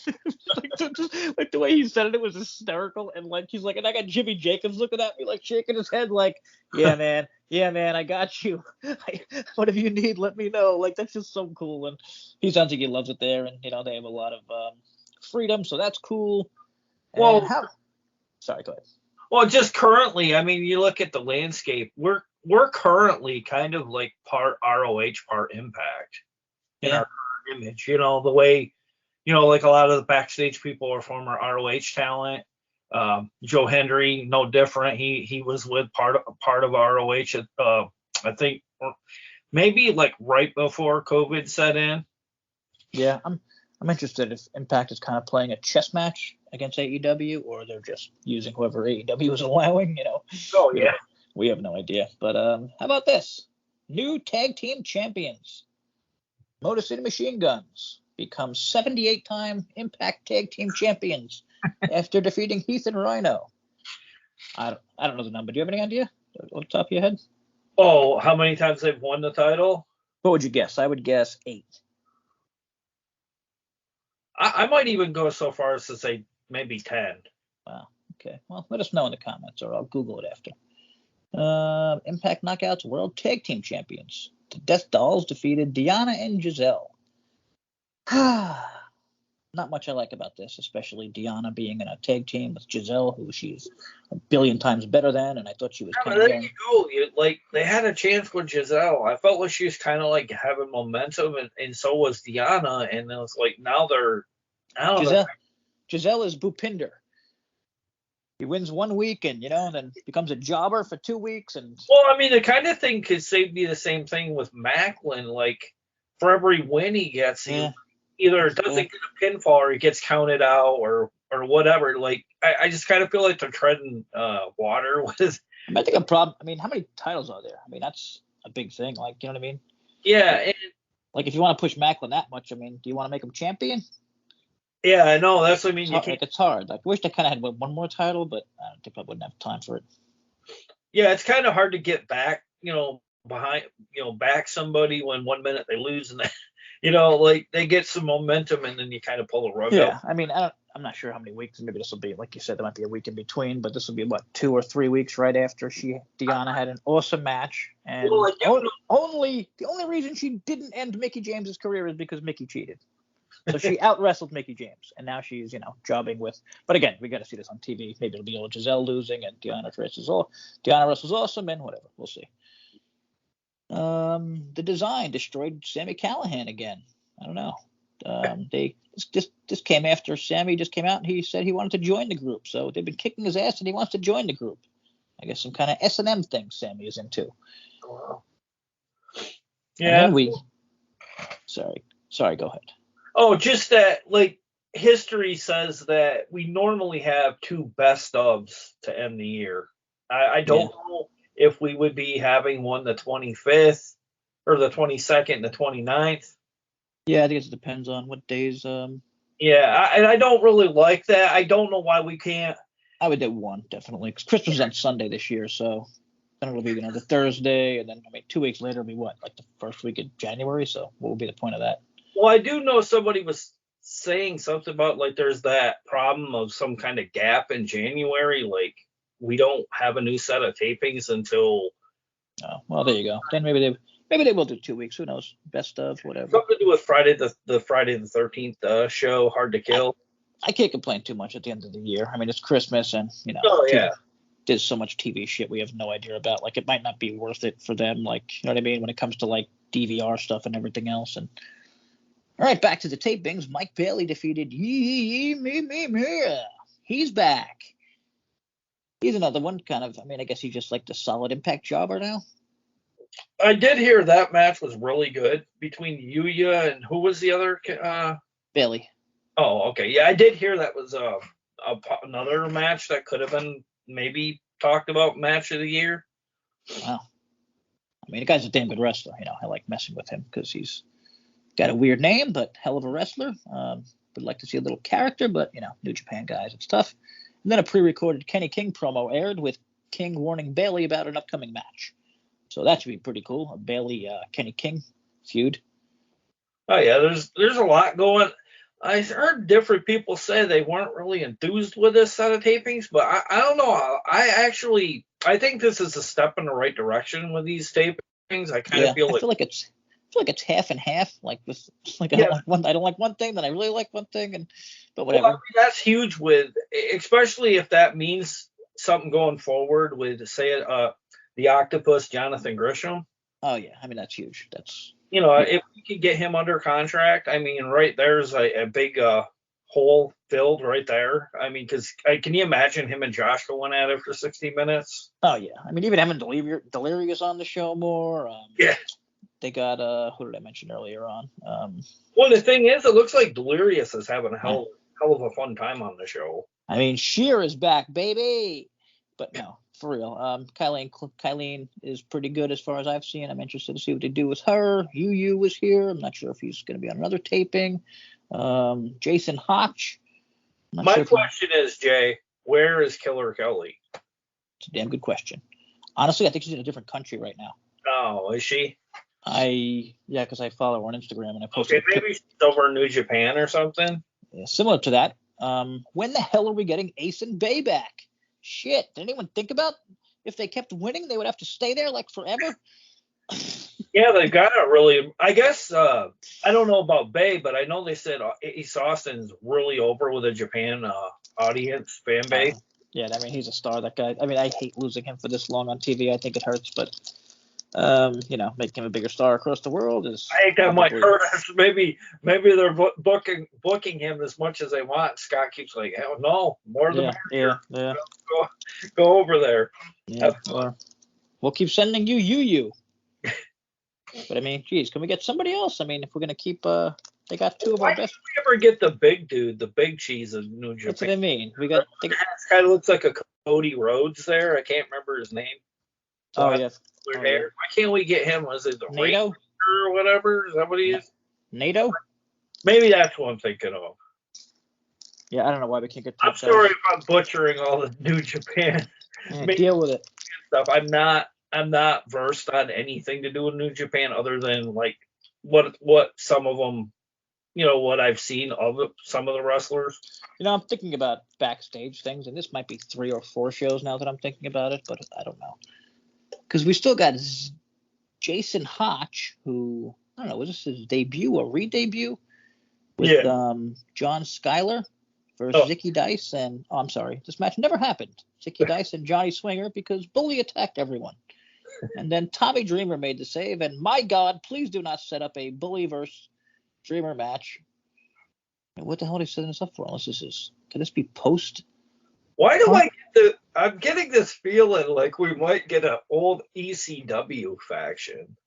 like the way he said it was hysterical. And like, he's like, and I got Jimmy Jacobs looking at me, like shaking his head, like, yeah, man, I got you. Whatever you need, let me know. Like, that's just so cool. And he sounds like he loves it there. And, you know, they have a lot of freedom. So that's cool. And well, sorry, go ahead. Well, just currently, I mean, you look at the landscape, we're currently kind of like part ROH, part Impact in our current image. You know, the way, you know, like a lot of the backstage people are former ROH talent. Joe Hendry, no different. He was with part of ROH at, I think maybe like right before COVID set in. Yeah, I'm interested if Impact is kind of playing a chess match against AEW, or they're just using whoever AEW is allowing. Oh yeah. We have no idea. But how about this? New tag team champions. Motor City Machine Guns become 78-time Impact tag team champions after defeating Heath and Rhino. I don't know the number. Do you have any idea off the top of your head? Oh, how many times they've won the title? What would you guess? I would guess 8. I might even go so far as to say maybe 10. Wow. Okay. Well, let us know in the comments, or I'll Google it after. Impact Knockouts World Tag Team Champions. The Death Dolls defeated Deanna and Giselle. Not much I like about this, especially Deanna being in a tag team with Giselle, who she's a billion times better than, and I thought she was kind of there you go. They had a chance with Giselle. I felt like she was kind of like having momentum, and so was Deanna, and it was like now they're Giselle is Bhupinder. He wins 1 week and, then becomes a jobber for 2 weeks. Well, I mean, the kind of thing could be the same thing with Macklin. Like, for every win he gets, he either doesn't get a pinfall or he gets counted out or whatever. Like, I just kind of feel like they're treading water with. I think a problem. I mean, how many titles are there? I mean, that's a big thing. Like, you know what I mean? Yeah. Like, if you want to push Macklin that much, I mean, do you want to make him champion? Yeah, I know. That's what I mean. It's hard. Like, I wish they kind of had one more title, but I don't think I wouldn't have time for it. Yeah, it's kind of hard to get back, back somebody when 1 minute they lose and like they get some momentum and then you kind of pull the rug out. Yeah, I mean, I'm not sure how many weeks. Maybe this will be, like you said, there might be a week in between, but this will be, 2 or 3 weeks right after Deanna had an awesome match. And the only reason she didn't end Mickie James's career is because Mickie cheated. So she out-wrestled Mickie James, and now she's, jobbing with. But again, we got to see this on TV. Maybe it'll be all Giselle losing, and Deanna wrestles awesome, and whatever. We'll see. The Design destroyed Sami Callihan again. I don't know. This came after Sami just came out, and he said he wanted to join the group. So they've been kicking his ass, and he wants to join the group. I guess some kind of S&M thing Sami is into. Wow. Yeah. And then Sorry, go ahead. Oh, just that, like, history says that we normally have 2 best ofs to end the year. I don't know if we would be having one the 25th or the 22nd and the 29th. Yeah, I think it depends on what days. Yeah, and I don't really like that. I don't know why we can't. I would do one, definitely, because Christmas is on Sunday this year, so then it'll be, the Thursday, and then, 2 weeks later it'll be what, like the first week of January, so what would be the point of that? Well, I do know somebody was saying something about, like, there's that problem of some kind of gap in January. Like, we don't have a new set of tapings until. Oh, well, there you go. Then maybe they will do 2 weeks. Who knows? Best of, whatever. Something to do with Friday the 13th show, Hard to Kill. I can't complain too much at the end of the year. I mean, it's Christmas, and, there's so much TV shit we have no idea about. Like, it might not be worth it for them, like, you know what I mean, when it comes to, like, DVR stuff and everything else. And all right, back to the tapings. Mike Bailey defeated me. He's back. He's another one, kind of. I mean, I guess he's just like the solid Impact jobber now. I did hear that match was really good between Yuya and who was the other? Bailey. Oh, okay. Yeah, I did hear that was another match that could have been maybe talked about match of the year. Wow. I mean, the guy's a damn good wrestler. I like messing with him because he's got a weird name, but hell of a wrestler. Would like to see a little character, but, New Japan guys, it's tough. And then a pre-recorded Kenny King promo aired with King warning Bailey about an upcoming match. So that should be pretty cool. A Bailey Kenny King feud. Oh yeah, there's a lot going. I heard different people say they weren't really enthused with this set of tapings, but I don't know. I think this is a step in the right direction with these tapings. I kind of feel like it's half and half. Like this, like I don't like one thing, then I really like one thing, but whatever. Well, I mean, that's huge especially if that means something going forward with, say, the Octopus, Jonathan Grisham. Oh yeah, I mean that's huge. That's if we could get him under contract, I mean, right there's a big hole filled right there. I mean, because can you imagine him and Josh going at it for 60 minutes? Oh yeah, I mean even having Delirious on the show more. Yeah. They got who did I mention earlier on? Well, the thing is, it looks like Delirious is having a hell of a fun time on the show. I mean, Sheer is back, baby. But no, for real. Kylene is pretty good as far as I've seen. I'm interested to see what they do with her. Yu was here. I'm not sure if he's going to be on another taping. JaySin Hotch. My question is, Jay, where is Killer Kelly? It's a damn good question. Honestly, I think she's in a different country right now. Oh, is she? Because I follow her on Instagram and I posted. Okay, maybe she's over in New Japan or something. Yeah, similar to that. When the hell are we getting Ace and Bay back? Shit, did anyone think about if they kept winning, they would have to stay there like forever? Yeah, they've got to really. I guess I don't know about Bay, but I know they said Ace Austin's really over with a Japan audience fan base. Yeah, I mean he's a star. That guy. I mean I hate losing him for this long on TV. I think it hurts, but making him a bigger star across the world is. I think that might hurt us. Maybe they're booking him as much as they want. Scott keeps like, hell no, more than yeah. Go over there. Yeah, we'll keep sending you. But I mean, geez, can we get somebody else? I mean, if we're gonna keep, they got two of our best. Why did we ever get the big dude, the big cheese of New Japan? That's what I mean. We got. Kind of looks like a Cody Rhodes there. I can't remember his name. Hair. Why can't we get him? Was it the NATO or whatever? Is that what he is? NATO? Maybe that's what I'm thinking of. Yeah, I don't know why we can't get. I'm sorry if I'm butchering all the New Japan. Deal with it. Stuff. I'm not versed on anything to do with New Japan other than like what some of them, what I've seen of some of the wrestlers. I'm thinking about backstage things, and this might be 3 or 4 shows now that I'm thinking about it, but I don't know. Because we still got JaySin Hotch, who, I don't know, was this his debut or re-debut? With John Schuyler versus Zicky Dice. And, I'm sorry, this match never happened. Zicky Dice and Johnny Swinger because Bully attacked everyone. And then Tommy Dreamer made the save. And, my God, please do not set up a Bully versus Dreamer match. And what the hell are they setting this up for? Unless can this be post? Why do I'm getting this feeling like we might get an old ECW faction.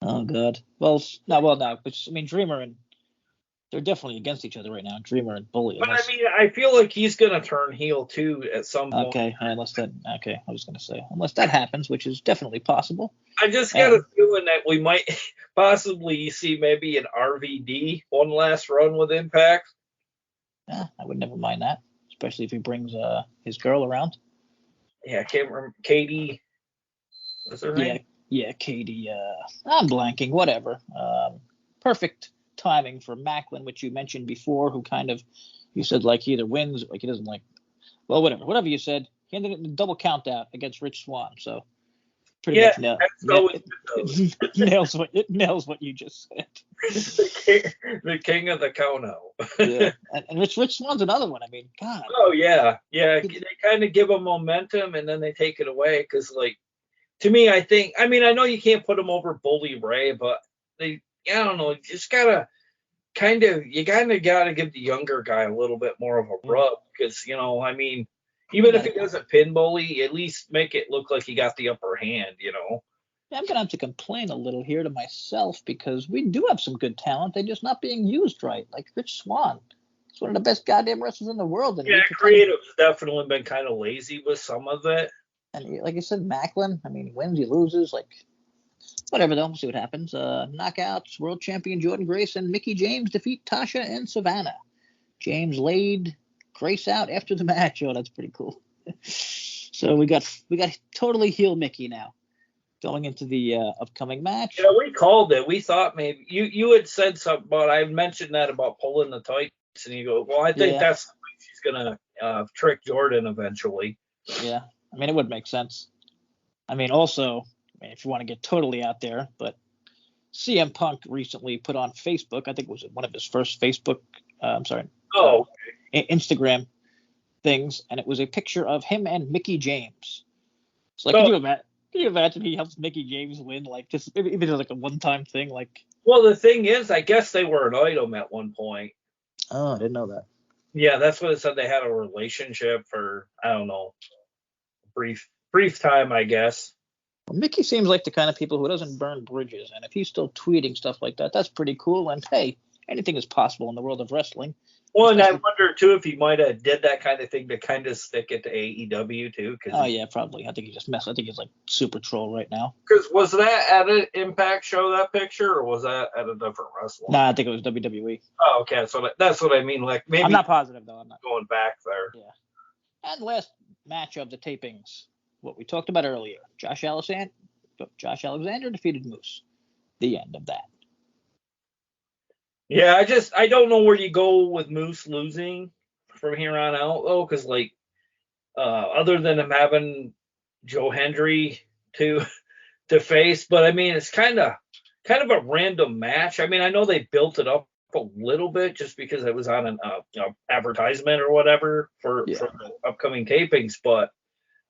Oh, God. Well, no. But, I mean, Dreamer and they're definitely against each other right now, Dreamer and Bully. But, I mean, I feel like he's going to turn heel, too, at some point. Okay, I was going to say, unless that happens, which is definitely possible. I just got a feeling that we might possibly see maybe an RVD one last run with Impact. Yeah, I would never mind that. Especially if he brings his girl around. Yeah, I can't remember. Katie. What's her name? Yeah, Katie. I'm blanking. Whatever. Perfect timing for Macklin, which you mentioned before, who kind of, you said like he either wins, like he doesn't like. Well, whatever you said. He ended it in a double count out against Rich Swann. So pretty much it nails what you just said. The king of the Kono. Yeah, and Rich Swann's another one. I mean, God. Oh yeah. They kind of give him momentum and then they take it away because, like, to me, I know you can't put him over Bully Ray, but I don't know, you just gotta gotta give the younger guy a little bit more of a rub because even if he doesn't pin Bully, at least make it look like he got the upper hand, Yeah, I'm going to have to complain a little here to myself because we do have some good talent. They're just not being used right. Like Rich Swann. He's one of the best goddamn wrestlers in the world. And creative's definitely been kind of lazy with some of it. And like you said, Macklin, I mean, he wins, he loses. Like, whatever, though. We'll see what happens. Knockouts, world champion Jordynne Grace and Mickie James defeat Tasha and Savannah. James laid Grace out after the match. Oh, that's pretty cool. So we got totally heel Mickie now going into the upcoming match. Yeah, we called it. We thought maybe you had said something about, I mentioned that about pulling the tights, and you go, well, I think that's the way she's gonna trick Jordynne eventually. Yeah, I mean, it would make sense. I mean, also, if you want to get totally out there, but CM Punk recently put on Facebook, I think it was one of his first Facebook, Instagram things, and it was a picture of him and Mickie James. So, like, can you imagine he helps Mickie James win, like, just even like a one-time thing, like? Well, the thing is, I guess they were an item at one point. Oh, I didn't know that. Yeah, that's what it said. They had a relationship for, I don't know, brief time, I guess. Well, Mickey seems like the kind of people who doesn't burn bridges, and if he's still tweeting stuff like that, that's pretty cool. And hey, anything is possible in the world of wrestling. Well, and I Especially, wonder too if he might have did that kind of thing to kind of stick it to AEW too, oh yeah, probably. I think he just messed. I think he's like super troll right now. because was that at an Impact show, that picture, or was that at a different wrestling? Nah, I think it was WWE. Oh, okay, so that's what I mean. Like maybe I'm not positive though. I'm not going back there. Yeah. And last match of the tapings, what we talked about earlier: Josh Alexander defeated Moose. The end of that. Yeah, I don't know where you go with Moose losing from here on out though, because like other than him having Joe Hendry to face, but I mean it's kind of a random match. I mean I know they built it up a little bit just because it was on an advertisement or whatever for the upcoming tapings, but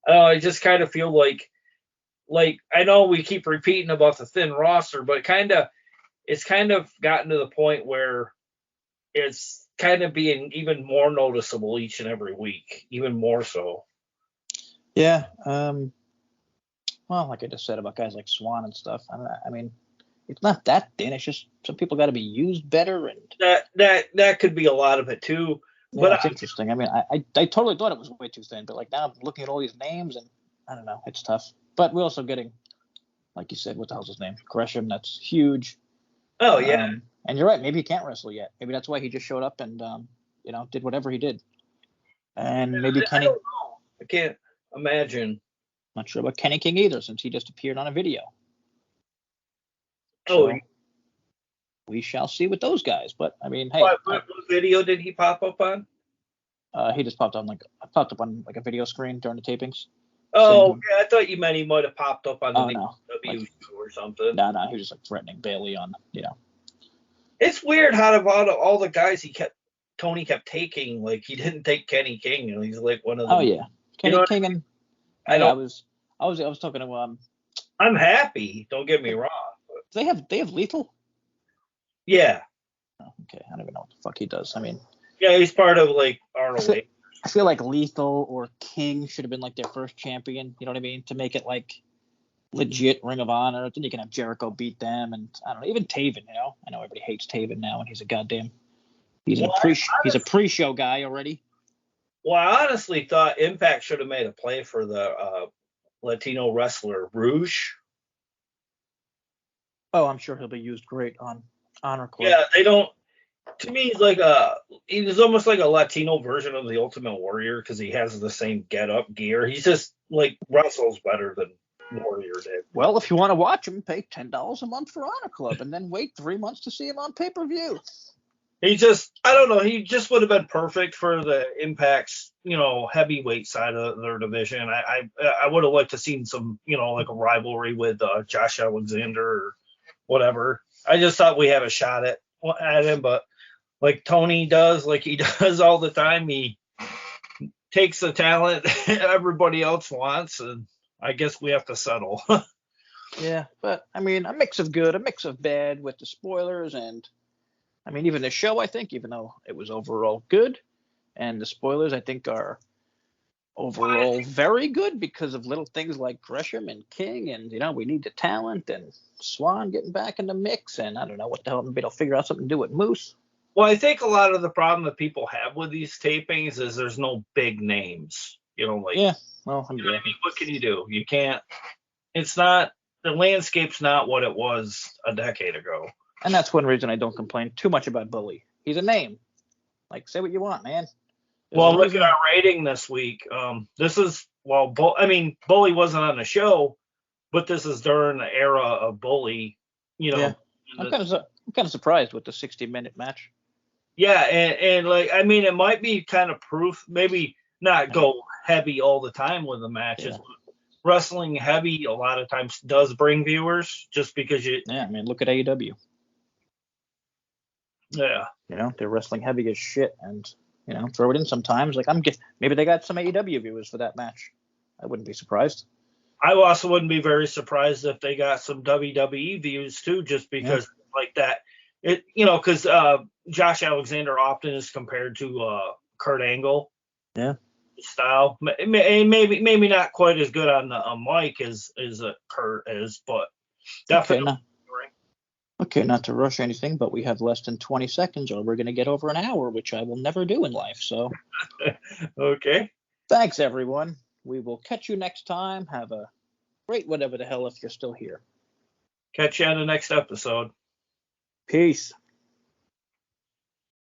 I just kind of feel like I know we keep repeating about the thin roster, but it's kind of gotten to the point where it's kind of being even more noticeable each and every week, even more so. Yeah. Well, like I just said about guys like Swan and stuff. I mean, it's not that thin. It's just some people got to be used better, and that could be a lot of it too. Yeah, but it's interesting. I mean, I totally thought it was way too thin, but like now I'm looking at all these names, and I don't know, it's tough. But we're also getting, like you said, what the hell's his name? Gresham. That's huge. Oh yeah. And you're right. Maybe he can't wrestle yet. Maybe that's why he just showed up and did whatever he did. And maybe Kenny. I don't know. I can't imagine. Not sure about Kenny King either, since he just appeared on a video. Oh. So we shall see with those guys. But I mean, hey. What video did he pop up on? He just popped up on a video screen during the tapings. Oh, yeah, I thought you meant he might have popped up on the W show or something. No, he was just like threatening Bailey on, It's weird how out of all the guys Tony kept taking, like he didn't take Kenny King, and he's like one of them. Oh yeah, Kenny King and I was talking to I'm happy. Don't get me wrong. But they have Lethal. Yeah. Oh, okay, I don't even know what the fuck he does. I mean. Yeah, he's part of like ROH. I feel like Lethal or King should have been like their first champion. You know what I mean? To make it like legit Ring of Honor. Then you can have Jericho beat them, and I don't know, even Taven. I know everybody hates Taven now, and he's a pre-show guy already. Well, I honestly thought Impact should have made a play for the Latino wrestler Rouge. Oh, I'm sure he'll be used great on Honor Club. Yeah, they don't. To me, he's almost like a Latino version of the Ultimate Warrior because he has the same gear. He's just like wrestles better than Warrior did. Well, if you want to watch him, pay $10 a month for Honor Club and then wait 3 months to see him on pay-per-view. I don't know. He just would have been perfect for the Impact's, heavyweight side of their division. I would have liked to seen some, like a rivalry with Josh Alexander or whatever. I just thought we had a shot at him, but like Tony does, like he does all the time, he takes the talent everybody else wants, and I guess we have to settle. Yeah, but I mean, a mix of good, a mix of bad with the spoilers, and I mean, even the show, I think, even though it was overall good, and the spoilers, I think, are overall very good because of little things like Gresham and King, and we need the talent, and Swan getting back in the mix, and I don't know what the hell, maybe they'll figure out something to do with Moose. Well, I think a lot of the problem that people have with these tapings is there's no big names. Yeah. Well, I mean? What can you do? You can't. It's not. The landscape's not what it was a decade ago. And that's one reason I don't complain too much about Bully. He's a name. Like, say what you want, man. Well, look at our rating this week. This is Bully wasn't on the show, but this is during the era of Bully. Yeah. I'm kind of surprised with the 60-minute match. Yeah, and it might be kind of proof. Maybe not go heavy all the time with the matches. Yeah. Wrestling heavy a lot of times does bring viewers, just because you. Yeah, I mean, look at AAW. Yeah. They're wrestling heavy as shit, and throw it in sometimes. Like maybe they got some AEW viewers for that match. I wouldn't be surprised. I also wouldn't be very surprised if they got some WWE views too, just because like that. Because Josh Alexander often is compared to Kurt Angle. Yeah. Style. Maybe not quite as good on the mic as Kurt is, but definitely. Okay, not to rush anything, but we have less than 20 seconds, or we're going to get over an hour, which I will never do in life. So, okay. Thanks, everyone. We will catch you next time. Have a great whatever the hell if you're still here. Catch you on the next episode. Peace.